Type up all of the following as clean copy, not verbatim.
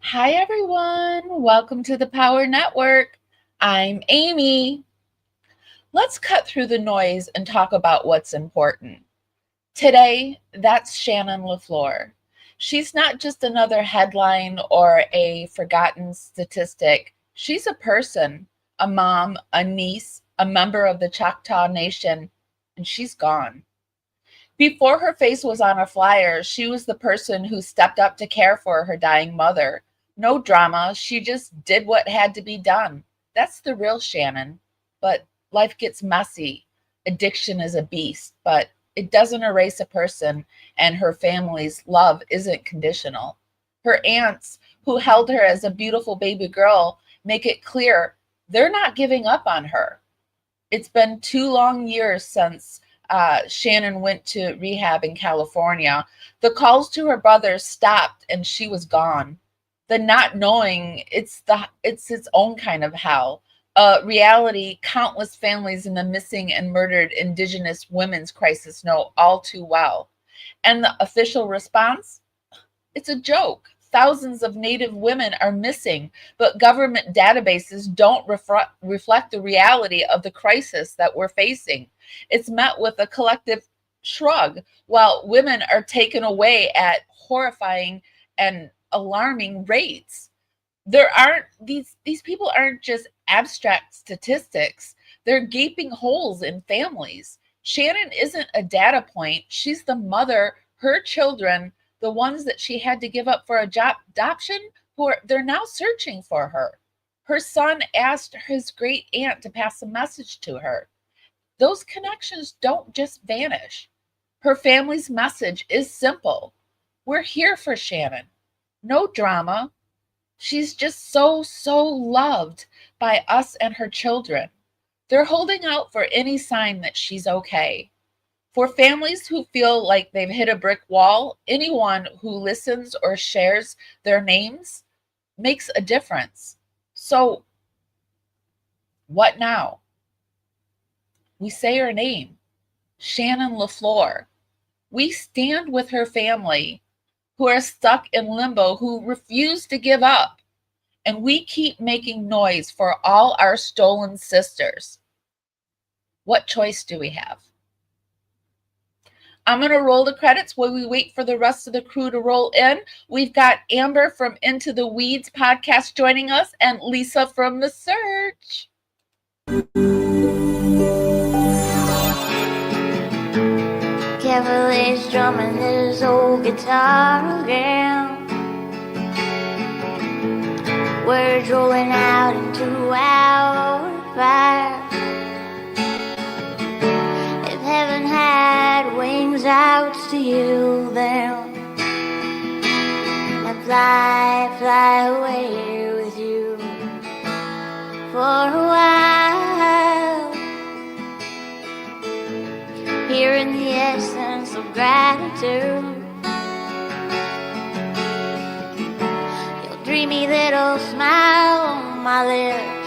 Hi, everyone. Welcome to the PWR Network. I'm Amy. Let's cut through the noise and talk about what's important. Today, that's Shannon LaFleur. She's not just another headline or a forgotten statistic. She's a person, a mom, a niece, a member of the Choctaw Nation, and she's gone. Before her face was on a flyer, she was the person who stepped up to care for her dying mother. No drama, she just did what had to be done. That's the real Shannon. But life gets messy. Addiction is a beast, but it doesn't erase a person, and her family's love isn't conditional. Her aunts, who held her as a beautiful baby girl, make it clear they're not giving up on her. It's been 2 long years since Shannon went to rehab in California. The calls to her brother stopped and she was gone. The not knowing, it's its own kind of hell. Reality countless families in the missing and murdered Indigenous women's crisis know all too well. And the official response? It's a joke. Thousands of Native women are missing, but government databases don't reflect the reality of the crisis that we're facing. It's met with a collective shrug, while women are taken away at horrifying and alarming rates. There aren't these people aren't just abstract statistics. They're gaping holes in families. Shannon isn't a data point. She's the mother, her children, the ones that she had to give up for adoption, they're now searching for her. Her son asked his great aunt to pass a message to her. Those connections don't just vanish. Her family's message is simple. We're here for Shannon. No drama. She's just so loved by us and her children. They're holding out for any sign that she's okay. For families who feel like they've hit a brick wall, anyone who listens or shares their names makes a difference. So, what now? We say her name, Shannon LaFleur. We stand with her family who are stuck in limbo, who refuse to give up. And we keep making noise for all our stolen sisters. What choice do we have? I'm going to roll the credits while we wait for the rest of the crew to roll in. We've got Amber from Into the Weeds podcast joining us and Lisa from The Search. Cavalier's drumming his old guitar again. Words rolling out into our fire. If heaven had wings out to you, then I'd fly away with you for a while. Hearing the essence of gratitude, your dreamy little smile on my lips.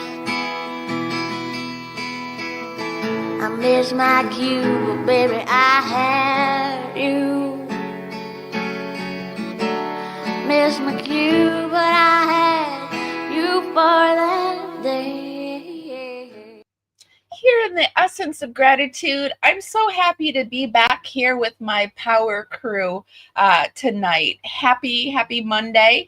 I miss my cue, but baby, I had you. Miss my cue, but I had you for that day. Here in the essence of gratitude, I'm so happy to be back here with my PWR crew tonight. Happy Monday.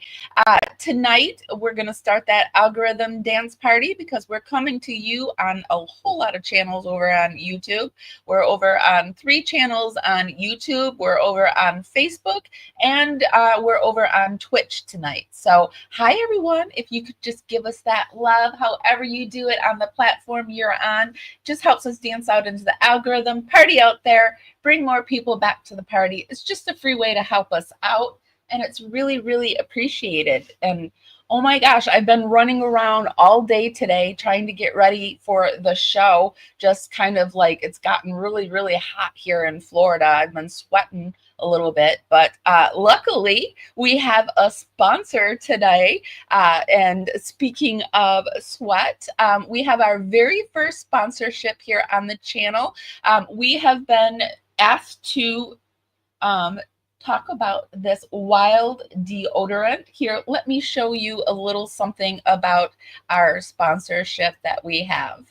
Tonight, we're going to start that algorithm dance party because we're coming to you on a whole lot of channels over on YouTube. We're over on 3 channels on YouTube. We're over on Facebook, and we're over on Twitch tonight. So hi, everyone. If you could just give us that love, however you do it on the platform you're on, just helps us dance out into the algorithm, party out there, bring more people back to the party. It's just a free way to help us out, and it's really appreciated. And oh my gosh, I've been running around all day today trying to get ready for the show. Just kind of like it's gotten really hot here in Florida. I've been sweating a little bit, but luckily we have a sponsor today. And speaking of sweat, we have our very first sponsorship here on the channel. We have been asked to talk about this wild deodorant. Here, let me show you a little something about our sponsorship that we have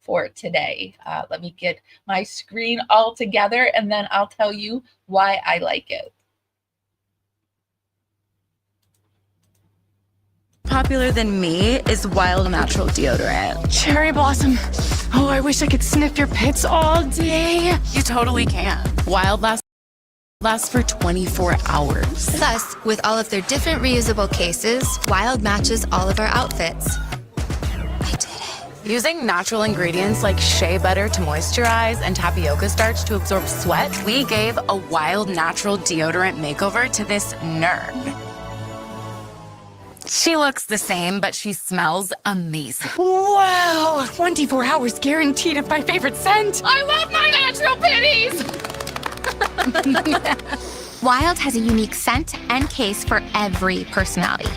for today. Let me get my screen all together and then I'll tell you why I like it. Popular than me is Wild Natural Deodorant. Cherry Blossom. Oh, I wish I could sniff your pits all day. You totally can. Wild lasts for 24 hours. Plus, with all of their different reusable cases, Wild matches all of our outfits. I did it. Using natural ingredients like shea butter to moisturize and tapioca starch to absorb sweat, we gave a Wild Natural Deodorant makeover to this nerd. She looks the same, but she smells amazing. Wow, 24 hours guaranteed of my favorite scent. I love my natural pennies. Wild has a unique scent and case for every personality.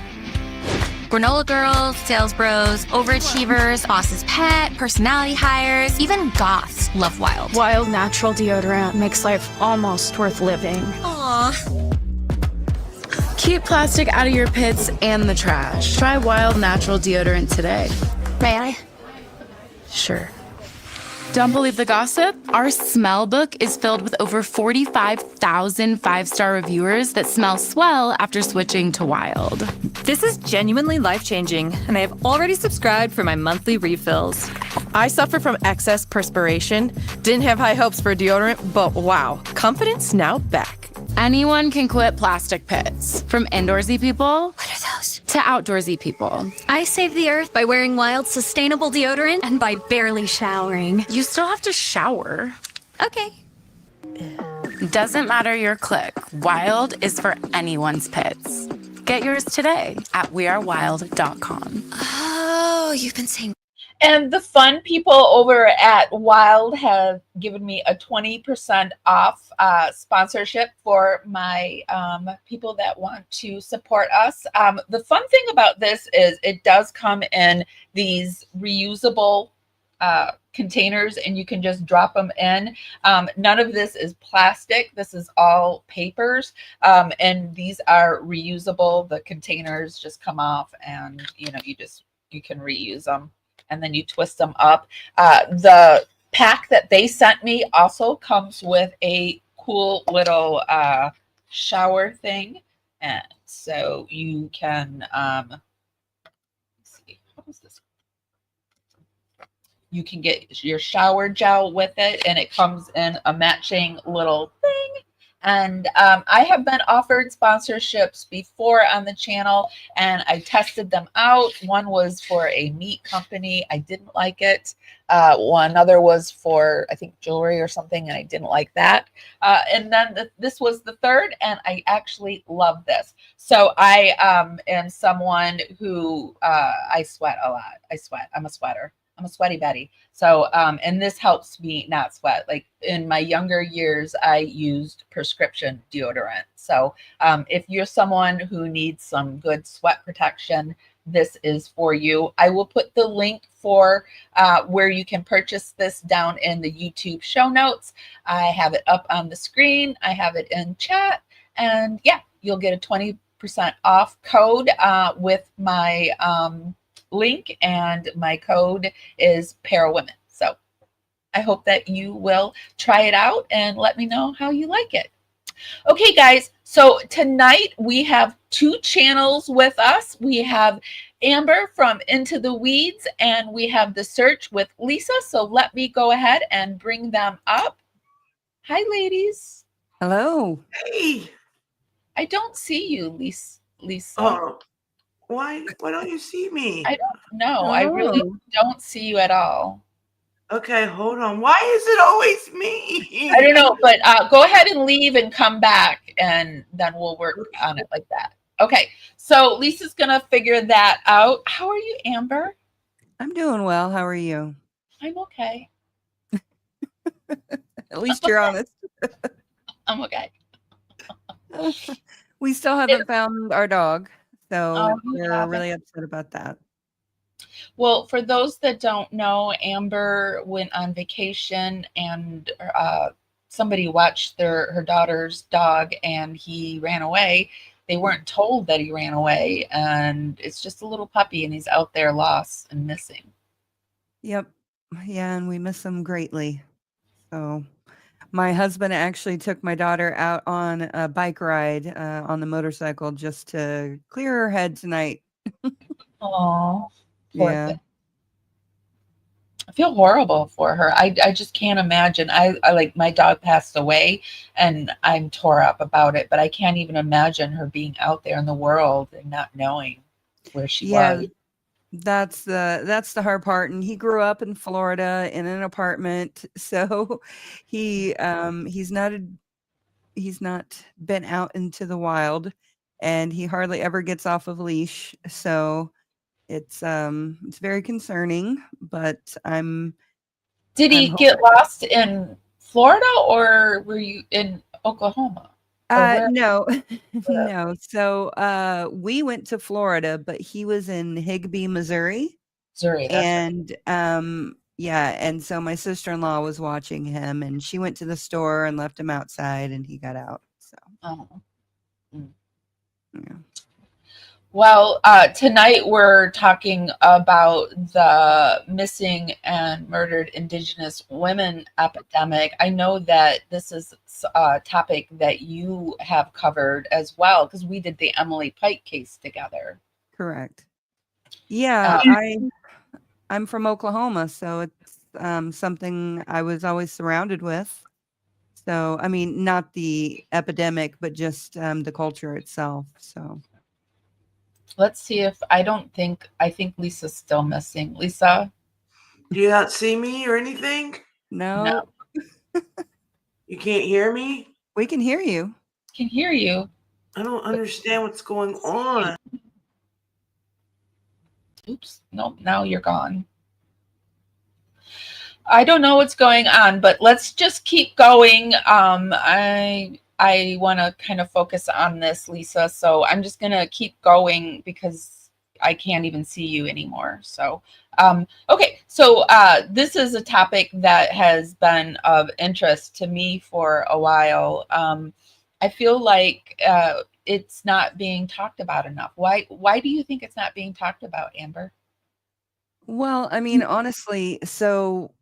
Granola girls, sales bros, overachievers, boss's pet, personality hires, even goths love Wild. Wild Natural Deodorant makes life almost worth living. Aww. Keep plastic out of your pits and the trash. Try Wild Natural Deodorant today. May I? Sure. Don't believe the gossip? Our smell book is filled with over 45,000 five-star reviewers that smell swell after switching to Wild. This is genuinely life-changing, and I have already subscribed for my monthly refills. I suffer from excess perspiration, didn't have high hopes for deodorant, but wow, confidence now back. Anyone can quit plastic pits. From indoorsy people What are those? to outdoorsy people. I save the earth by wearing Wild sustainable deodorant and by barely showering. You still have to shower. Okay. Doesn't matter your clique. Wild is for anyone's pits. Get yours today at wearewild.com. Oh, you've been saying. And the fun people over at Wild have given me a 20% off sponsorship for my people that want to support us. The fun thing about this is it does come in these reusable containers and you can just drop them in. None of this is plastic. This is all papers. And these are reusable. The containers just come off and you can reuse them. And then you twist them up. The pack that they sent me also comes with a cool little shower thing. And so you can, let's see, what is this? You can get your shower gel with it and it comes in a matching little thing. And I have been offered sponsorships before on the channel and I tested them out. One was for a meat company. I didn't like it. One other was for, I think, jewelry or something, and I didn't like that. And then this was the third, and I actually love this. So I am someone who I sweat a lot. I sweat. I'm a sweater. I'm a sweaty Betty. So, and this helps me not sweat. Like in my younger years, I used prescription deodorant. So if you're someone who needs some good sweat protection, this is for you. I will put the link for where you can purchase this down in the YouTube show notes. I have it up on the screen. I have it in chat. And yeah, you'll get a 20% off code with my link, and my code is PARAWOMEN. So I hope that you will try it out and let me know how you like it. Okay, guys, so tonight we have two channels with us. We have Amber from Into the Weeds, and we have The Search with Lisa. So let me go ahead and bring them up. Hi, ladies. Hello. Hey. I don't see you, Lisa. Oh, why don't you see me? I don't know. Oh. I really don't see you at all. Okay, hold on. Why is it always me? I don't know, but go ahead and leave and come back, and then we'll work on it like that. Okay, so Lisa's going to figure that out. How are you, Amber? I'm doing well. How are you? I'm okay. At least you're honest. I'm okay. We still haven't found our dog, so we're haven't. really upset about that. Well, for those that don't know, Amber went on vacation and somebody watched her daughter's dog and he ran away. They weren't told that he ran away, and it's just a little puppy and he's out there lost and missing. Yep. Yeah, and we miss him greatly. So my husband actually took my daughter out on a bike ride on the motorcycle just to clear her head tonight. Oh, Yeah. I feel horrible for her. I just can't imagine. I like, my dog passed away and I'm tore up about it, but I can't even imagine her being out there in the world and not knowing where she was. That's the hard part. And he grew up in Florida in an apartment, so he's not been out into the wild, and he hardly ever gets off of leash. So it's very concerning, but Did he get lost in Florida, or were you in Oklahoma? No, no. So we went to Florida, but he was in Higbee, Missouri. Missouri, that's right. And yeah, and so my sister-in-law was watching him, and she went to the store and left him outside, and he got out. So yeah. Well, tonight we're talking about the missing and murdered Indigenous women epidemic. I know that this is a topic that you have covered as well, because we did the Emily Pikes case together. Correct. Yeah, I'm from Oklahoma, so it's something I was always surrounded with. So, I mean, not the epidemic, but just the culture itself. So let's see if I think Lisa's still missing. Lisa? Do you not see me or anything? No. You can't hear me? We can hear you. Can hear you. I don't understand what's going on. Oops. Nope. Now you're gone. I don't know what's going on, but let's just keep going. I want to kind of focus on this, Lisa. So I'm just going to keep going because I can't even see you anymore. So, okay. So this is a topic that has been of interest to me for a while. I feel like it's not being talked about enough. Why do you think it's not being talked about, Amber? Well, I mean, honestly, so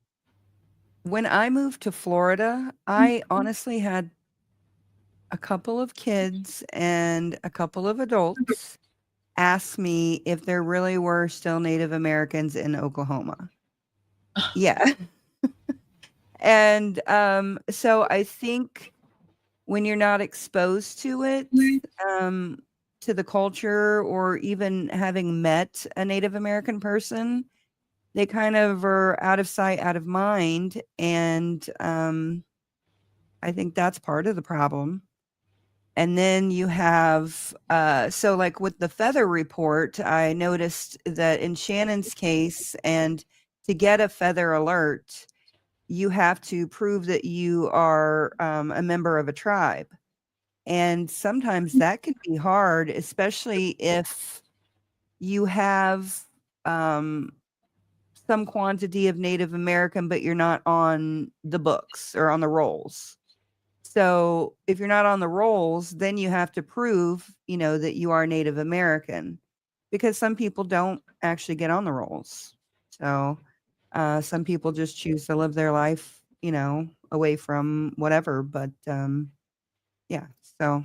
when I moved to Florida, I honestly had a couple of kids and a couple of adults ask me if there really were still Native Americans in Oklahoma. Yeah. And so I think when you're not exposed to it, to the culture, or even having met a Native American person, they kind of are out of sight, out of mind. And I think that's part of the problem. And then you have, so like with the feather report, I noticed that in Shannon's case, and to get a feather alert, you have to prove that you are a member of a tribe. And sometimes that can be hard, especially if you have some quantity of Native American, but you're not on the books or on the rolls. So if you're not on the rolls, then you have to prove, that you are Native American, because some people don't actually get on the rolls. So some people just choose to live their life, away from whatever. But yeah, so.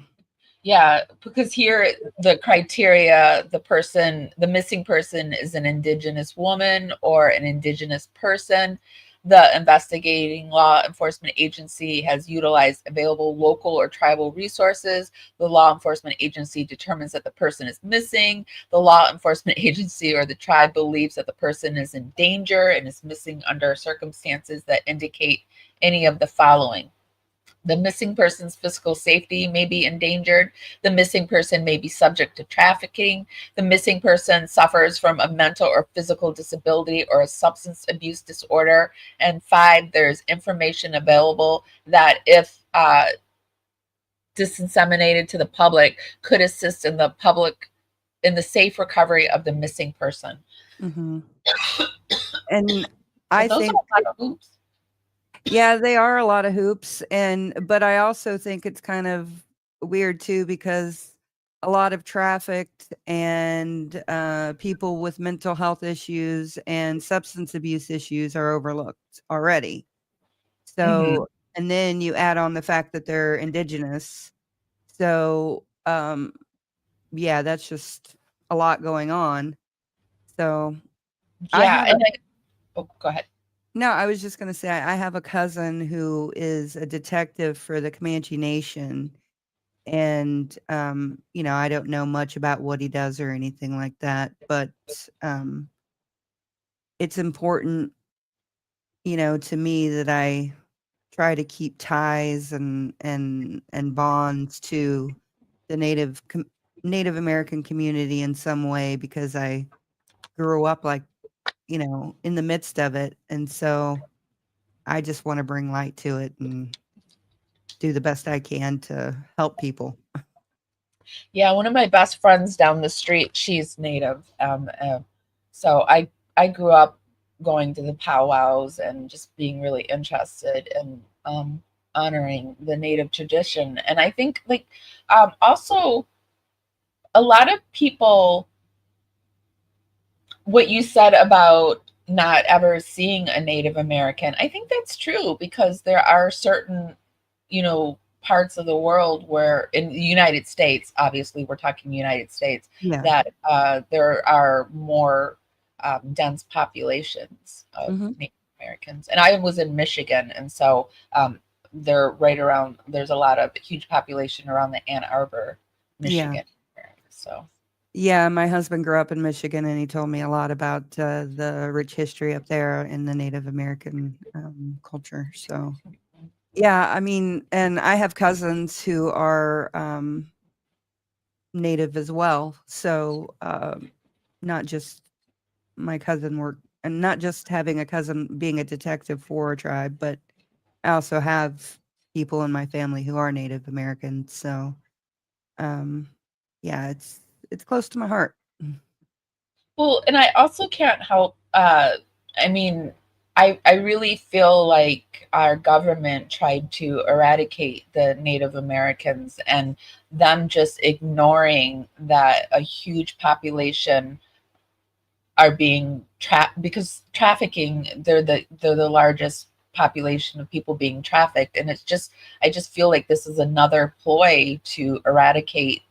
Yeah, because here the criteria, the missing person is an Indigenous woman or an Indigenous person. The investigating law enforcement agency has utilized available local or tribal resources. The law enforcement agency determines that the person is missing. The law enforcement agency or the tribe believes that the person is in danger and is missing under circumstances that indicate any of the following. The missing person's physical safety may be endangered. The missing person may be subject to trafficking. The missing person suffers from a mental or physical disability or a substance abuse disorder. And 5, there's information available that, if disseminated to the public, could assist in the safe recovery of the missing person. Mm-hmm. And I think, Yeah, they are a lot of hoops, but I also think it's kind of weird too because a lot of trafficked and people with mental health issues and substance abuse issues are overlooked already. Mhm. So, and then you add on the fact that they're indigenous. So, yeah, that's just a lot going on. So, I Yeah, have a and like, oh, go ahead. no, I was just going to say I have a cousin who is a detective for the Comanche Nation. And, I don't know much about what he does or anything like that, but um, it's important, to me that I try to keep ties and bonds to the Native American community in some way because I grew up like, in the midst of it. And so I just want to bring light to it and do the best I can to help people. Yeah, one of my best friends down the street, she's Native. So I grew up going to the powwows and just being really interested in honoring the Native tradition. And I think like also a lot of people, what you said about not ever seeing a Native American, I think that's true because there are certain, parts of the world where in the United States, obviously we're talking United States, Yeah. that there are more dense populations of Hmm. Native Americans. And I was in Michigan, and so they're right around, there's a lot of huge population around the Ann Arbor, Yeah. Michigan area. So Yeah, my husband grew up in Michigan, and he told me a lot about the rich history up there in the Native American culture. So, yeah, I mean, and I have cousins who are Native as well. So, not just my cousin work, and not just having a cousin being a detective for a tribe, but I also have people in my family who are Native American. So, um, yeah, it's close to my heart. well, and I also can't help. I mean, I really feel like our government tried to eradicate the Native Americans and them just ignoring that a huge population are being trapped because trafficking. They're the largest population of people being trafficked, and it's just I just feel like this is another ploy to eradicate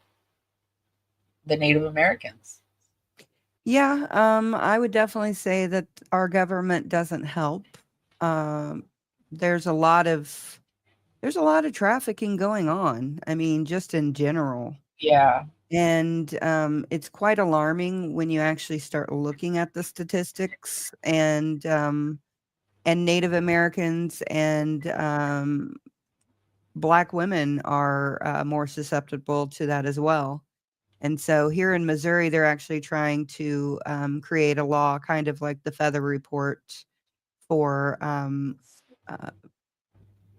the Native Americans. Yeah, I would definitely say that our government doesn't help. Um, there's a lot of trafficking going on. I mean, just in general. Yeah. And it's quite alarming when you actually start looking at the statistics and Native Americans and Black women are more susceptible to that as well. And so here in Missouri, they're actually trying to create a law, kind of like the Feather Report for uh,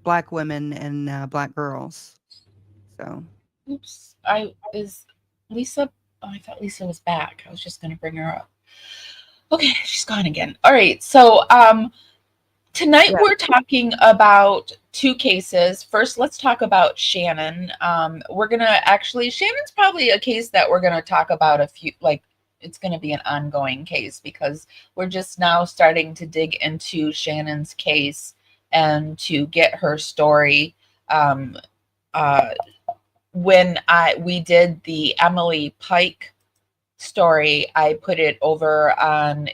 Black women and Black girls. So, Oops. I is Lisa. Oh, I thought Lisa was back. I was just going to bring her up. Okay, she's gone again. All right. So, tonight yeah. we're talking about two cases. First, let's talk about Shannon. We're gonna actually Shannon's probably a case that we're gonna talk about a few. Like, it's gonna be an ongoing case because we're just now starting to dig into Shannon's case and to get her story. Um, uh, when we did the Emily Pike story, I put it over on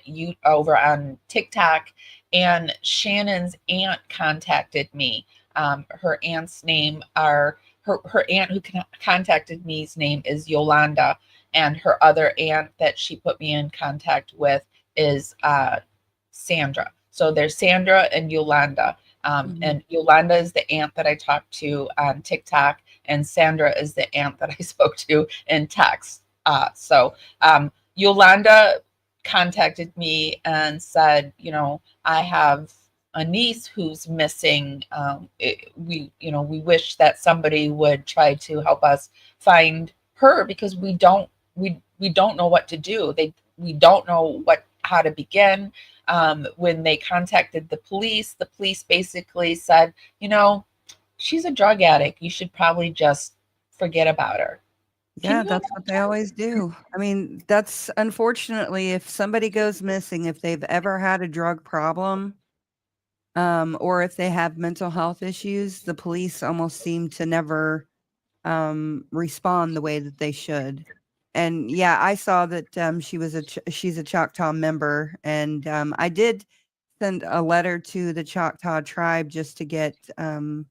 TikTok, and Shannon's aunt contacted me. Her aunt's name are her aunt who contacted me's name is Yolanda, and her other aunt that she put me in contact with is Sandra. So there's Sandra and Yolanda. And Yolanda is the aunt that I talked to on TikTok, and Sandra is the aunt that I spoke to in text. Yolanda contacted me and said, I have a niece who's missing. We wish that somebody would try to help us find her because we don't know what to do. We don't know what how to begin. When they contacted the police basically said, you know, she's a drug addict. You should probably just forget about her. Yeah, that's what they always do. I mean, that's unfortunately, if somebody goes missing, if they've ever had a drug problem, or if they have mental health issues, the police almost seem to never respond the way that they should. And yeah, I saw that she's a Choctaw member, and I did send a letter to the Choctaw tribe just to get some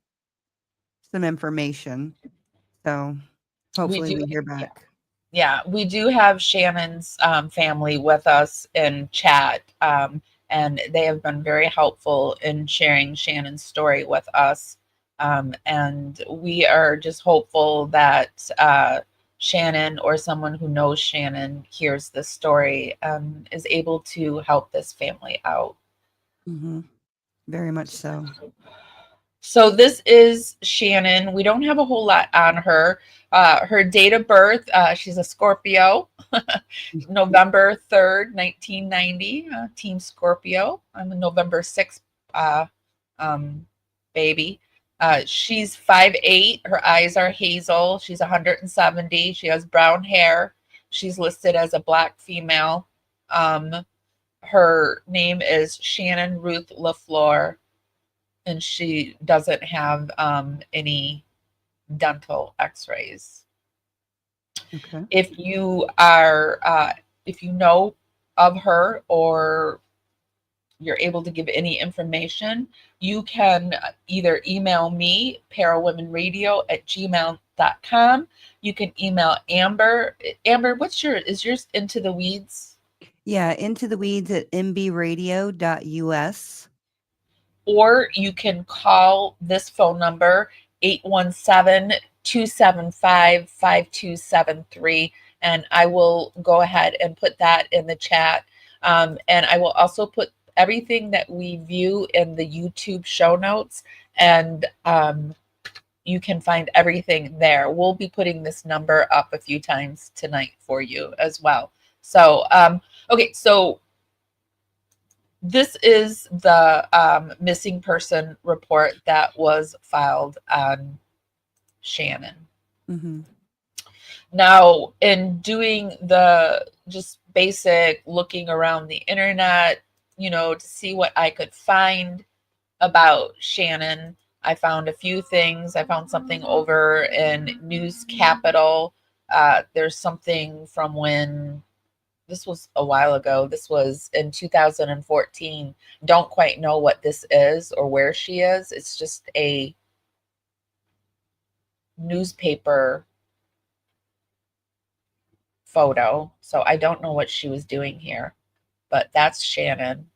information. So hopefully we hear back. Yeah, we do have Shannon's family with us in chat, and they have been very helpful in sharing Shannon's story with us. And we are just hopeful that Shannon or someone who knows Shannon hears this story, is able to help this family out. Mm-hmm. Very much so. So this is Shannon. We don't have a whole lot on her. Her date of birth, she's a Scorpio, November 3rd, 1990, Team Scorpio. I'm a November 6th baby. She's 5'8". Her eyes are hazel. She's 170. She has brown hair. She's listed as a Black female. Her name is Shannon Ruth LaFleur, and she doesn't have any dental x-rays. Okay. If you are, if you know of her or you're able to give any information, you can either email me, parawomenradio@gmail.com. You can email Amber. Amber, is yours Into the Weeds? Yeah, Into the Weeds at mbradio.us. Or you can call this phone number, 817-275-5273, and I will go ahead and put that in the chat. And I will also put everything that we view in the YouTube show notes, and you can find everything there. We'll be putting this number up a few times tonight for you as well. So, okay, so this is the missing person report that was filed on Shannon. Mm-hmm. Now, in doing the just basic looking around the internet, to see what I could find about Shannon, I found a few things. I found something over in News Capital. There's something from when this was a while ago. This was in 2014. Don't quite know what this is or where she is. It's just a newspaper photo. So I don't know what she was doing here, but that's Shannon.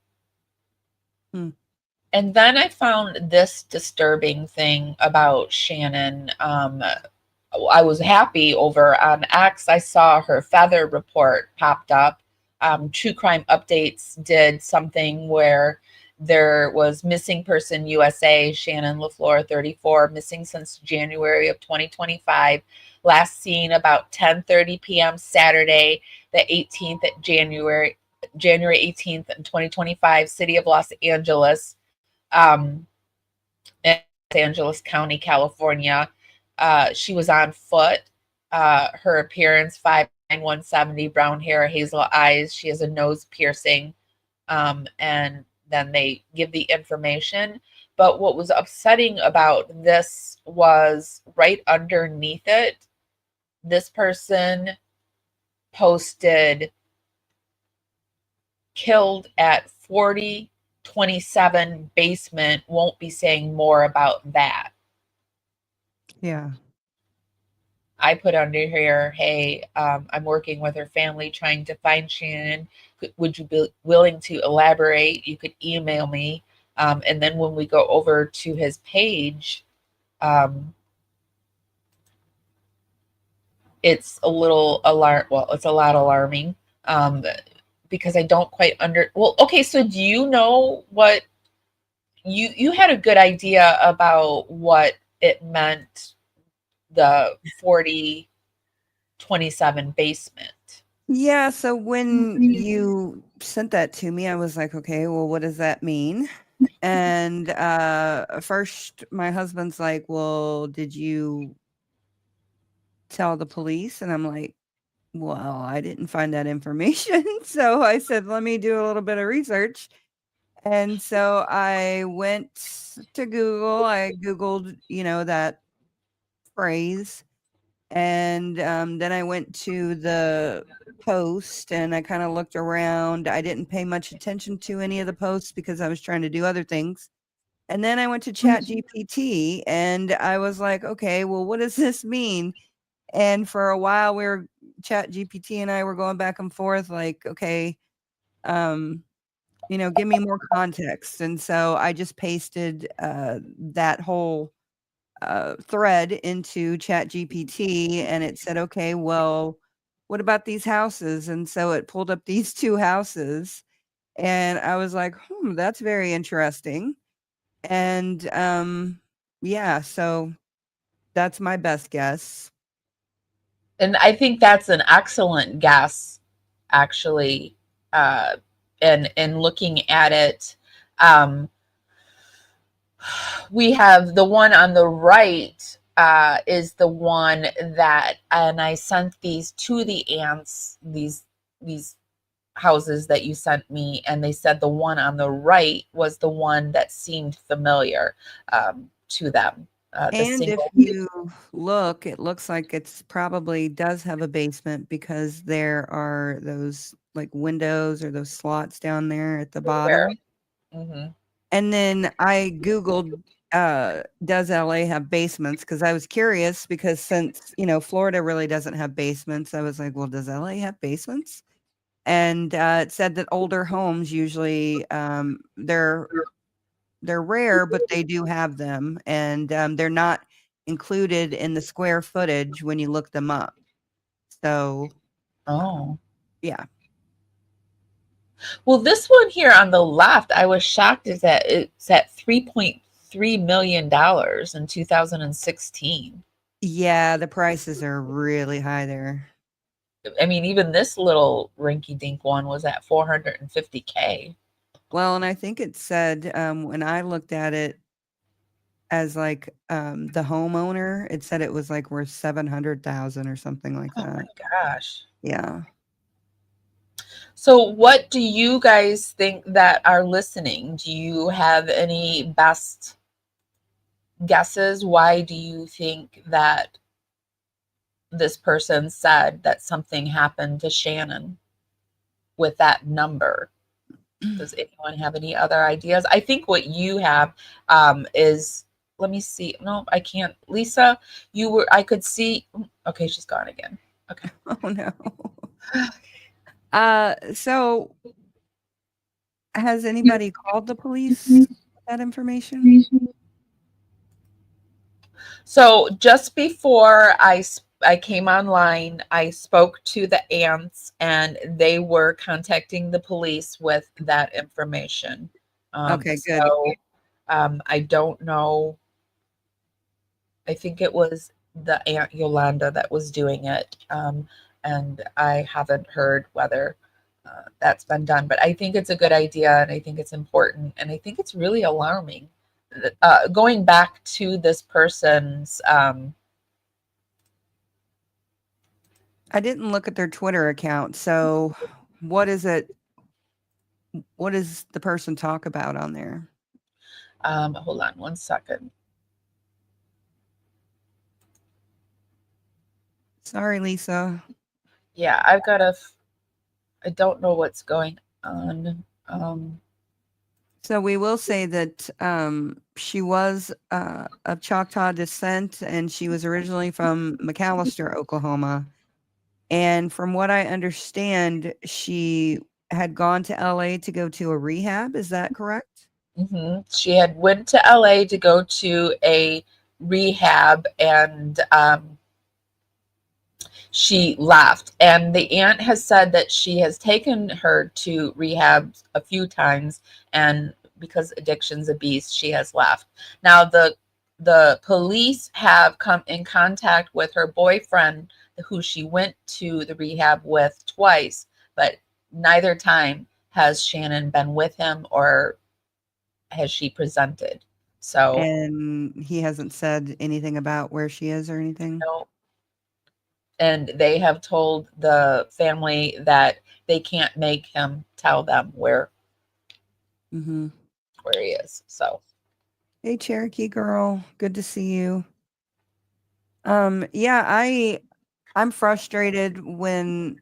And then I found this disturbing thing about Shannon. I was happy over on X. I saw her feather report popped up. True Crime Updates did something where there was Missing Person USA, Shannon LaFleur, 34, missing since January of 2025. Last seen about 10:30 p.m. Saturday, the 18th at January 18th in 2025, city of Los Angeles, in Los Angeles County, California. She was on foot. Her appearance, 5'9", 170, brown hair, hazel eyes. She has a nose piercing. And then they give the information. But what was upsetting about this was right underneath it, this person posted killed at 4027 basement. Won't be saying more about that. Yeah. I put under here, hey, I'm working with her family trying to find Shannon. Would you be willing to elaborate? You could email me. And then when we go over to his page, it's a little it's a lot alarming, because I don't quite okay, so do you know what you had a good idea about what it meant, the 4027 basement? Yeah, so when you sent that to me, I was like, okay, well, what does that mean? And first, my husband's like, well, did you tell the police? And I'm like, well, I didn't find that information. So I said, let me do a little bit of research. And so I went to Google. I Googled, that phrase. And then I went to the post and I kind of looked around. I didn't pay much attention to any of the posts because I was trying to do other things. And then I went to Chat GPT and I was like, okay, well, what does this mean? And for a while Chat GPT and I were going back and forth like, okay, give me more context. And so I just pasted that whole thread into Chat GPT and it said, okay, well, what about these houses? And so it pulled up these two houses and I was like, that's very interesting. And yeah, so that's my best guess. And I think that's an excellent guess, actually. And looking at it, we have the one on the right is the one that, and I sent these to the aunts, these houses that you sent me, and they said the one on the right was the one that seemed familiar to them. And if you look, it looks like it's probably does have a basement because there are those like windows or those slots down there at the bottom. Mm-hmm. And then I Googled, does LA have basements? Because I was curious because since, Florida really doesn't have basements, I was like, well, does LA have basements? And it said that older homes usually, they're rare, but they do have them. And they're not included in the square footage when you look them up. So, yeah. Well, this one here on the left, I was shocked is that it's at $3.3 million in 2016. Yeah, the prices are really high there. I mean, even this little rinky-dink one was at $450K. Well, and I think it said when I looked at it as like the homeowner, it said it was like worth 700,000 or something like that. Oh my gosh. Yeah. So what do you guys think that are listening? Do you have any best guesses? Why do you think that this person said that something happened to Shannon with that number? Does anyone have any other ideas? I think what you have is, let me see. No, I can't. Lisa, I could see. Okay, she's gone again. Okay. Oh no. So has anybody called the police with that information? So just before I came online, I spoke to the aunts and they were contacting the police with that information. Okay, good. So I don't know. I think it was the Aunt Yolanda that was doing it. And I haven't heard whether that's been done, but I think it's a good idea and I think it's important and I think it's really alarming. Going back to this person's, I didn't look at their Twitter account. So what is it? What does the person talk about on there? Hold on one second. Sorry, Lisa. Yeah, I don't know what's going on. So we will say that she was of Choctaw descent and she was originally from McAlester, Oklahoma. And from what I understand, she had gone to LA to go to a rehab. Is that correct? Mm-hmm. She had went to LA to go to a rehab and she left. And the aunt has said that she has taken her to rehab a few times, and because addiction's a beast, she has left. Now the police have come in contact with her boyfriend who she went to the rehab with twice, but neither time has Shannon been with him or has she presented. So, And he hasn't said anything about where she is or anything? no. And they have told the family that they can't make him tell them where where he is. So, hey, Cherokee girl, good to see you. Yeah, I'm frustrated when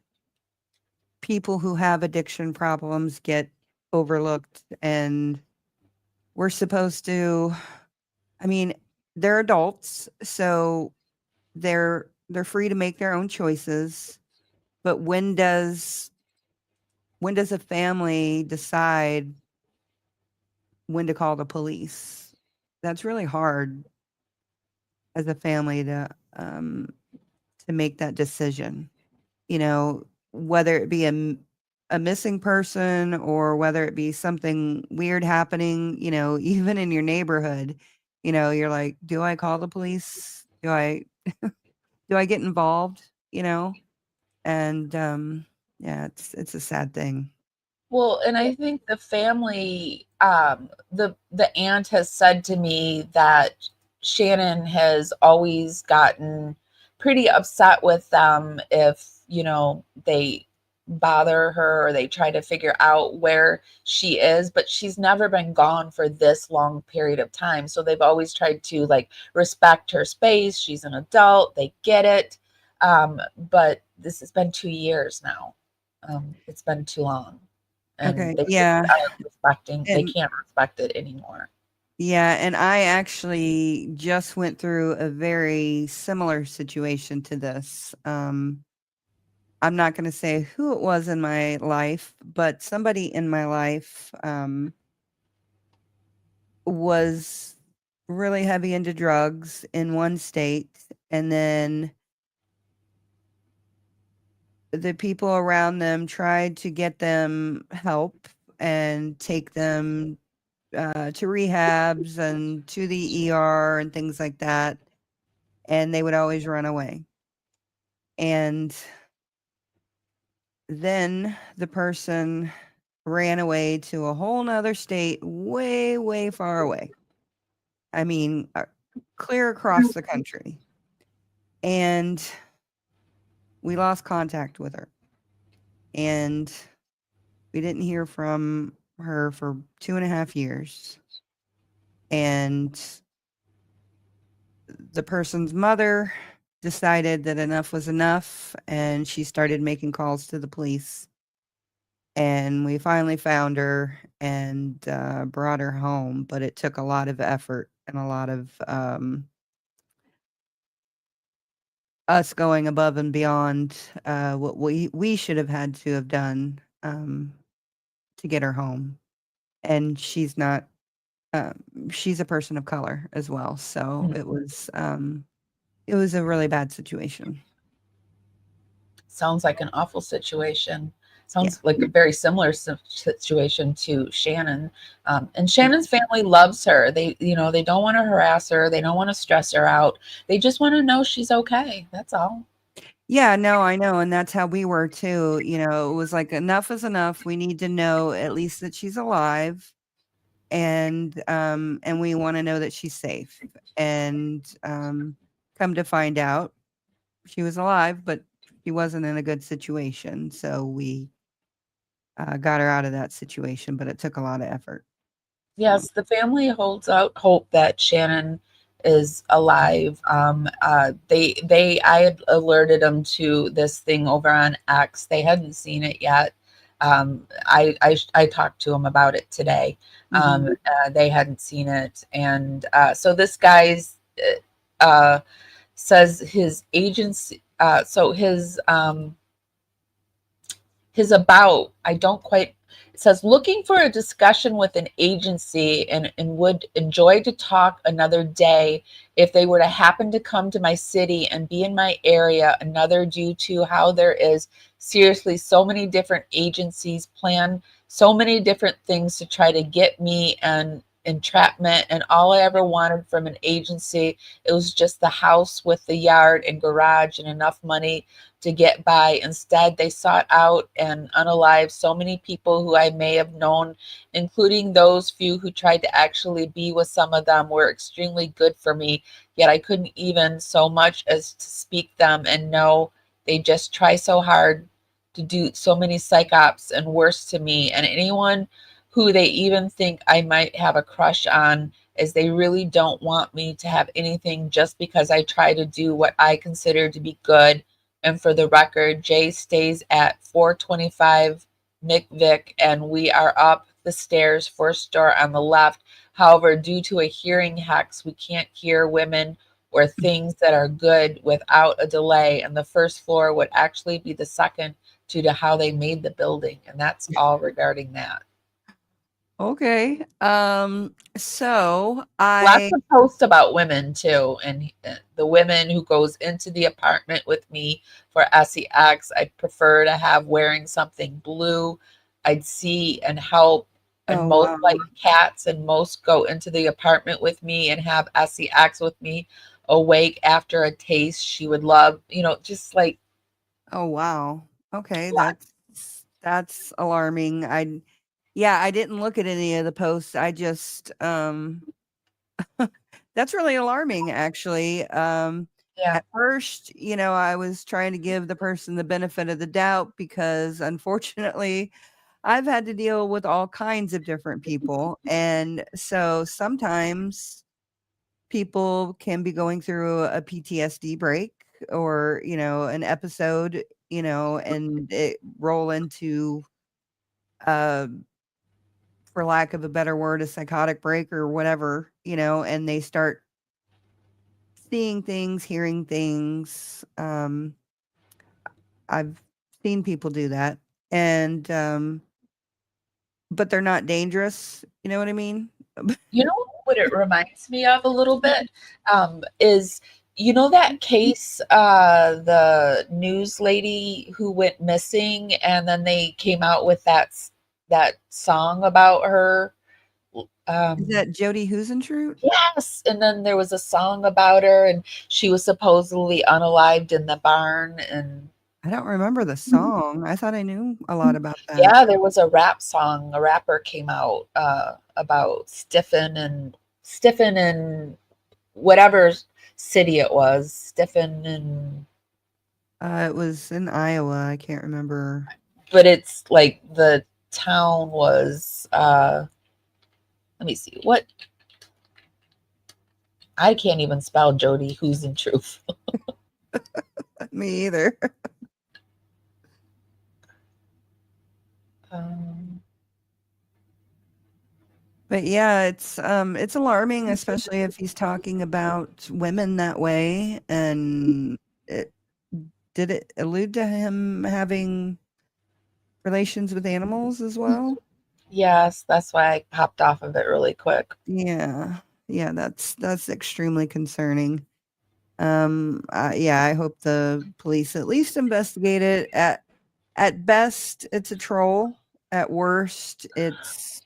people who have addiction problems get overlooked, and we're supposed to, I mean, they're adults, so they're free to make their own choices. But when does a family decide when to call the police? That's really hard as a family to make that decision. You know, whether it be a missing person or whether it be something weird happening, you know, even in your neighborhood, you know, you're like, do I call the police? Do I do I get involved? You know? And yeah, it's a sad thing. well, and I think the family, the aunt has said to me that Shannon has always gotten pretty upset with them if, you know, they bother her or they try to figure out where she is, but she's never been gone for this long period of time. So they've always tried to like respect her space. She's an adult, they get it. But this has been 2 years now. It's been too long. And Okay, they yeah. they can't respect it anymore. Yeah, and I actually just went through a very similar situation to this. I'm not going to say who it was in my life, but somebody in my life was really heavy into drugs in one state, and then the people around them tried to get them help and take them to rehabs and to the ER and things like that. And they would always run away. And then the person ran away to a whole nother state, way, way far away. I mean, clear across the country. And we lost contact with her. And we didn't hear from her for 2.5 years. And the person's mother decided that enough was enough, and she started making calls to the police. And we finally found her and brought her home, but it took a lot of effort and a lot of us going above and beyond what we should have had to have done to get her home. And she's not she's a person of color as well, so it was a really bad situation. Sounds like an awful situation. Sounds like a very similar situation to Shannon. And Shannon's family loves her. They, you know, they don't want to harass her. They don't want to stress her out. They just want to know she's okay. That's all. Yeah, no, I know. And that's how we were too. You know, it was like enough is enough. We need to know at least that she's alive. And we want to know that she's safe. And come to find out, she was alive, but she wasn't in a good situation. So we got her out of that situation, but it took a lot of effort. Yes, the family holds out hope that Shannon is alive. I had alerted them to this thing over on X. They hadn't seen it yet. I talked to them about it today. They hadn't seen it, and so this guy's says his agency. So his about, I don't quite, it says looking for a discussion with an agency and would enjoy to talk another day if they were to happen to come to my city and be in my area, another due to how there is seriously so many different agencies plan so many different things to try to get me and entrapment, and all I ever wanted from an agency, it was just the house with the yard and garage and enough money to get by. Instead, they sought out and unalived so many people who I may have known, including those few who tried to actually be with some of them were extremely good for me, yet I couldn't even so much as to speak them and know they just try so hard to do so many psych ops and worse to me and anyone who they even think I might have a crush on, as they really don't want me to have anything just because I try to do what I consider to be good. And for the record, Jay stays at 425 McVick, and we are up the stairs, first door on the left. However, due to a hearing hex, we can't hear women or things that are good without a delay, and the first floor would actually be the second due to how they made the building. And that's all regarding that. Okay. So Lots I of posts about women too, and the women who goes into the apartment with me for sex, I'd prefer to have wearing something blue. I'd see and help, and Oh most wow. like cats, and most go into the apartment with me and have sex with me, awake after a taste she would love, just like Oh wow. Okay, lots. that's alarming. I didn't look at any of the posts. I just that's really alarming actually. Yeah. At first, I was trying to give the person the benefit of the doubt because unfortunately I've had to deal with all kinds of different people. And so sometimes people can be going through a PTSD break or, an episode, and it roll into, uh, for lack of a better word, a psychotic break or whatever, and they start seeing things, hearing things. I've seen people do that. And, but they're not dangerous. You know what I mean? You know what it reminds me of a little bit, is that case, the news lady who went missing, and then they came out with that song about her. Is that Jody Husentrut? Yes, and then there was a song about her, and she was supposedly unalived in the barn, and I don't remember the song. I thought I knew a lot about that. yeah, there was a rap song. A rapper came out about Stiffen and whatever city it was, Stiffen and It was in Iowa. I can't remember. but it's like the town was let me see what I can't even spell Jody who's in truth. Me either. But yeah, it's alarming, especially if he's talking about women that way. And did it allude to him having relations with animals as well? Yes, that's why I hopped off of it really quick. Yeah, that's extremely concerning. I hope the police at least investigate it. At best, it's a troll. At worst, it's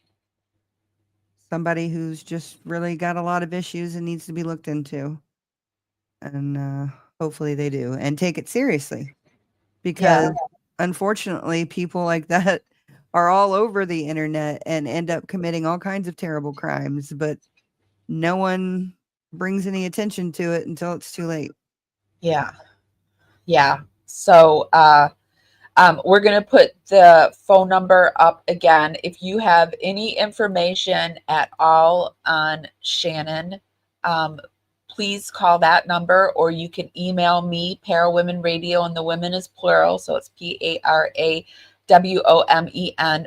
somebody who's just really got a lot of issues and needs to be looked into. And hopefully they do and take it seriously because unfortunately people like that are all over the internet and end up committing all kinds of terrible crimes, but no one brings any attention to it until it's too late. Yeah. So we're going to put the phone number up again. If you have any information at all on Shannon, please call that number, or you can email me, PARAWOMEN Radio, and the women is plural, so it's PARAWOMEN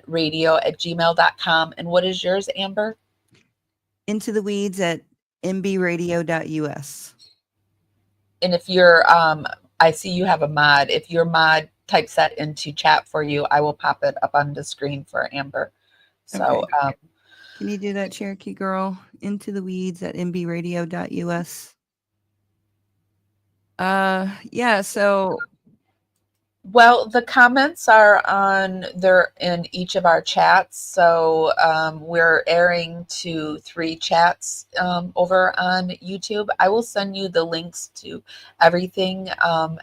radio @gmail.com. And what is yours, Amber? Into the Weeds at mbradio.us. And if you're, I see you have a mod. If your mod types that into chat for you, I will pop it up on the screen for Amber. So, okay. Can you do that, Cherokee girl? Into the Weeds at mbradio.us. Yeah, so Well, the comments are on there in each of our chats. So we're airing to 3 chats over on YouTube. I will send you the links to everything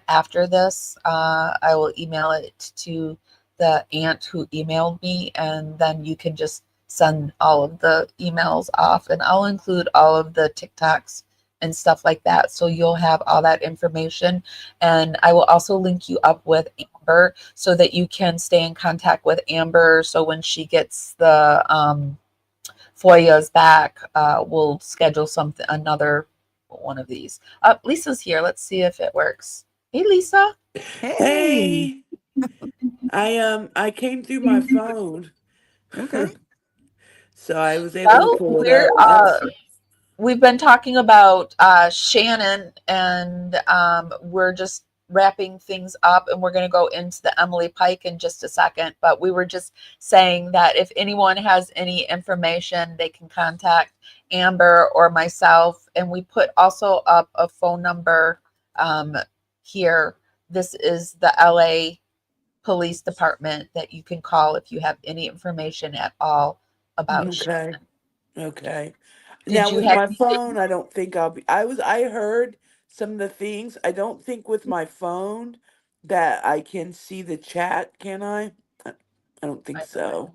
after this. I will email it to the aunt who emailed me, and then you can just send all of the emails off, and I'll include all of the TikToks and stuff like that. So you'll have all that information. And I will also link you up with Amber so that you can stay in contact with Amber. So when she gets the FOIAs back, we'll schedule another one of these. Lisa's here. Let's see if it works. Hey, Lisa. Hey. I came through my phone. Okay. So I was able to pull it up. We've been talking about Shannon, and we're just wrapping things up, and we're going to go into the Emily Pike in just a second. But we were just saying that if anyone has any information, they can contact Amber or myself. And we put also up a phone number here. This is the LA Police Department that you can call if you have any information at all about Shannon. Okay. Did Now you with have my phone, I don't think I'll be. I heard some of the things. I don't think with my phone that I can see the chat. Can I? I don't think so.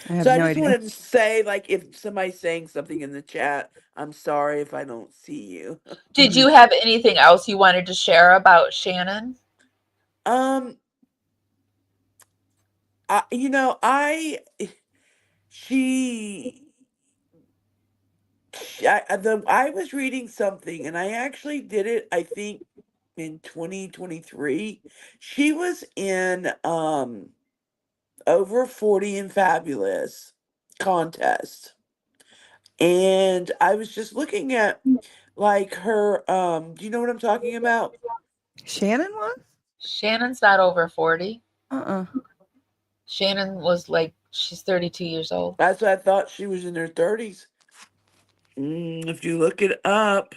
I have So I no just idea. wanted to say, like, if somebody's saying something in the chat, I'm sorry if I don't see you. Did you have anything else you wanted to share about Shannon? You know, I was reading something, and I actually did it, I think, in 2023. She was in Over 40 and Fabulous contest. And I was just looking at like her do you know what I'm talking about? Shannon was? Shannon's not over 40. Uh-uh. Shannon was like, she's 32 years old. That's what I thought, she was in her 30s. If you look it up,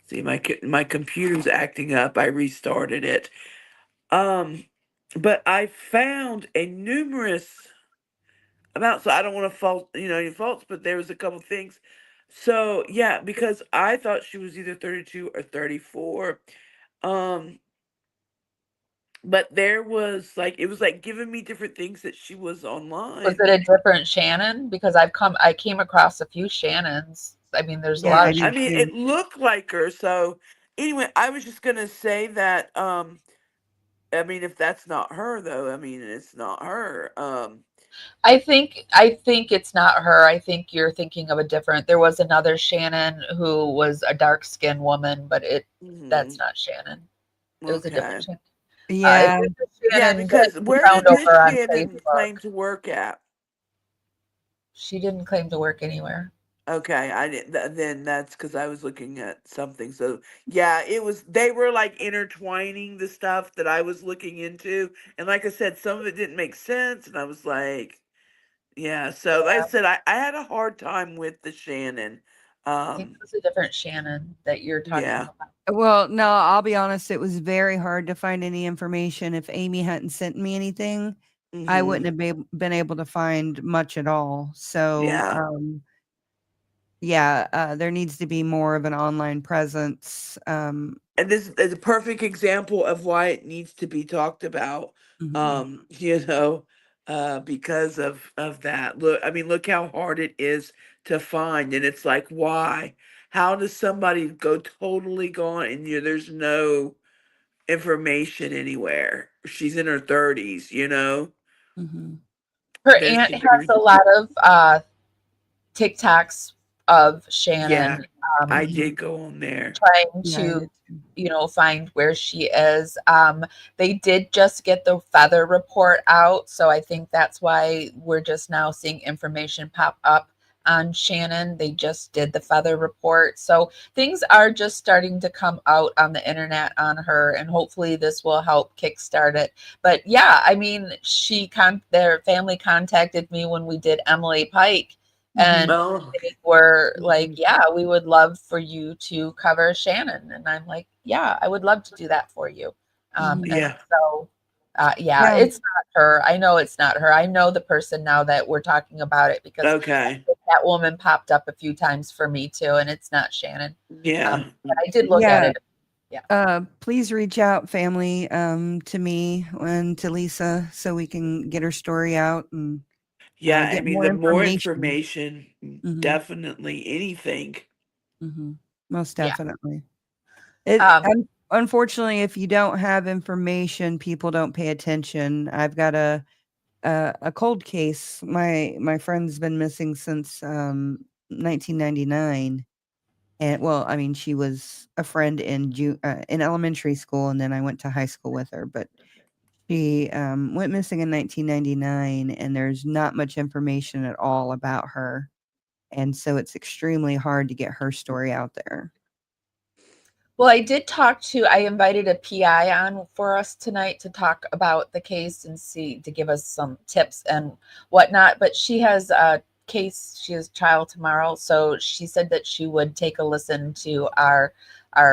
see, my computer's acting up. I restarted it. But I found a numerous amount, so I don't want to fault, your faults, but there was a couple things. So yeah, because I thought she was either 32 or 34. Um, but there was like, it was like giving me different things that she was Was online. it a different Shannon? Because I came across a few Shannons. I mean, there's a Yeah, lot I of do I mean, too. it looked like her. So anyway, I was just gonna say that. I mean, if that's not her, though, I mean, it's not her. I think it's not her. I think you're thinking of a different. There was another Shannon who was a dark skinned woman, but that's Mhm. not Shannon. It was a Okay. different Shannon. Yeah. It's the Yeah, Shannon that because you where found did this over on Shannon Facebook. claim to work at? She didn't claim to work anywhere. Okay, I didn't. Then that's because I was looking at something. So yeah, it was. They were like intertwining the stuff that I was looking into, and like I said, some of it didn't make sense, and I was like, yeah. So like I said, I had a hard time with the Shannon. I think it was a different Shannon that you're talking Yeah. about. Well, no, I'll be honest, it was very hard to find any information. If Amy hadn't sent me anything, I wouldn't Hmm. have been able to find much at all. So, Yeah. yeah, there needs to be more of an online presence. And this is a perfect example of why it needs to be talked about. Mhm. You know, because of that. Look, I mean, look how hard it is to find, and it's like, why? How does somebody go totally gone and there's no information anywhere? She's in her 30s, you know. Mhm. Her There aunt should has be. a lot of TikToks of Yeah, Shannon I did go on there. trying Yeah, I to, did too. find where she is. They did just get the feather report out, so I think that's why we're just now seeing information pop up on Shannon. They just did the feather report, so things are just starting to come out on the internet on her, and hopefully this will help kickstart it. But yeah, I mean, their family contacted me when we did Emily Pike, Mhm. and Oh, they were like, mhm. yeah, we would love for you to cover Shannon. And I'm like, yeah, I would love to do that for you. Mhm. And Yeah. so, yeah, Yeah. it's not her. I know it's not her. I know the person now that we're talking about it because Okay. that woman popped up a few times for me too, and it's not Shannon. Yeah. But I did look at Yeah. it. Yeah. Please reach out, family, to me and to Lisa so we can get her story out and Yeah. I get mean, more the more information. information, Hmm. definitely anything. Hmm. Most Yeah. definitely. Um, Unfortunately, if you don't have information, people don't pay attention. I've got a cold case. My friend's been missing since 1999. And well, I mean, she was a friend in elementary school, and then I went to high school with her. But she went missing in 1999, and there's not much information at all about her, and so it's extremely hard to get her story out there. well, I invited a PI on for us tonight to talk about the case and to give us some tips and whatnot. But she has a case, she has trial tomorrow. So she said that she would take a listen to our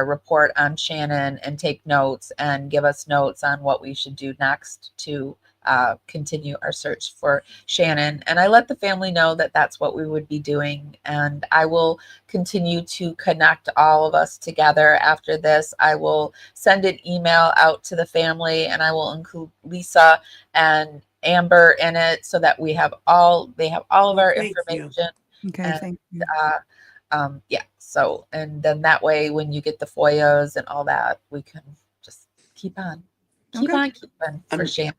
report on Shannon and take notes and give us notes on what we should do next to continue our search for Shannon. And I let the family know that that's what we would be doing. And I will continue to connect all of us together after this. I will send an email out to the family and I will include Lisa and Amber in it so that they have all of our Thank you. information. Okay, And thank you. yeah, so and then that way when you get the FOIAs and all that, we can just keep on keeping for I'm Shannon.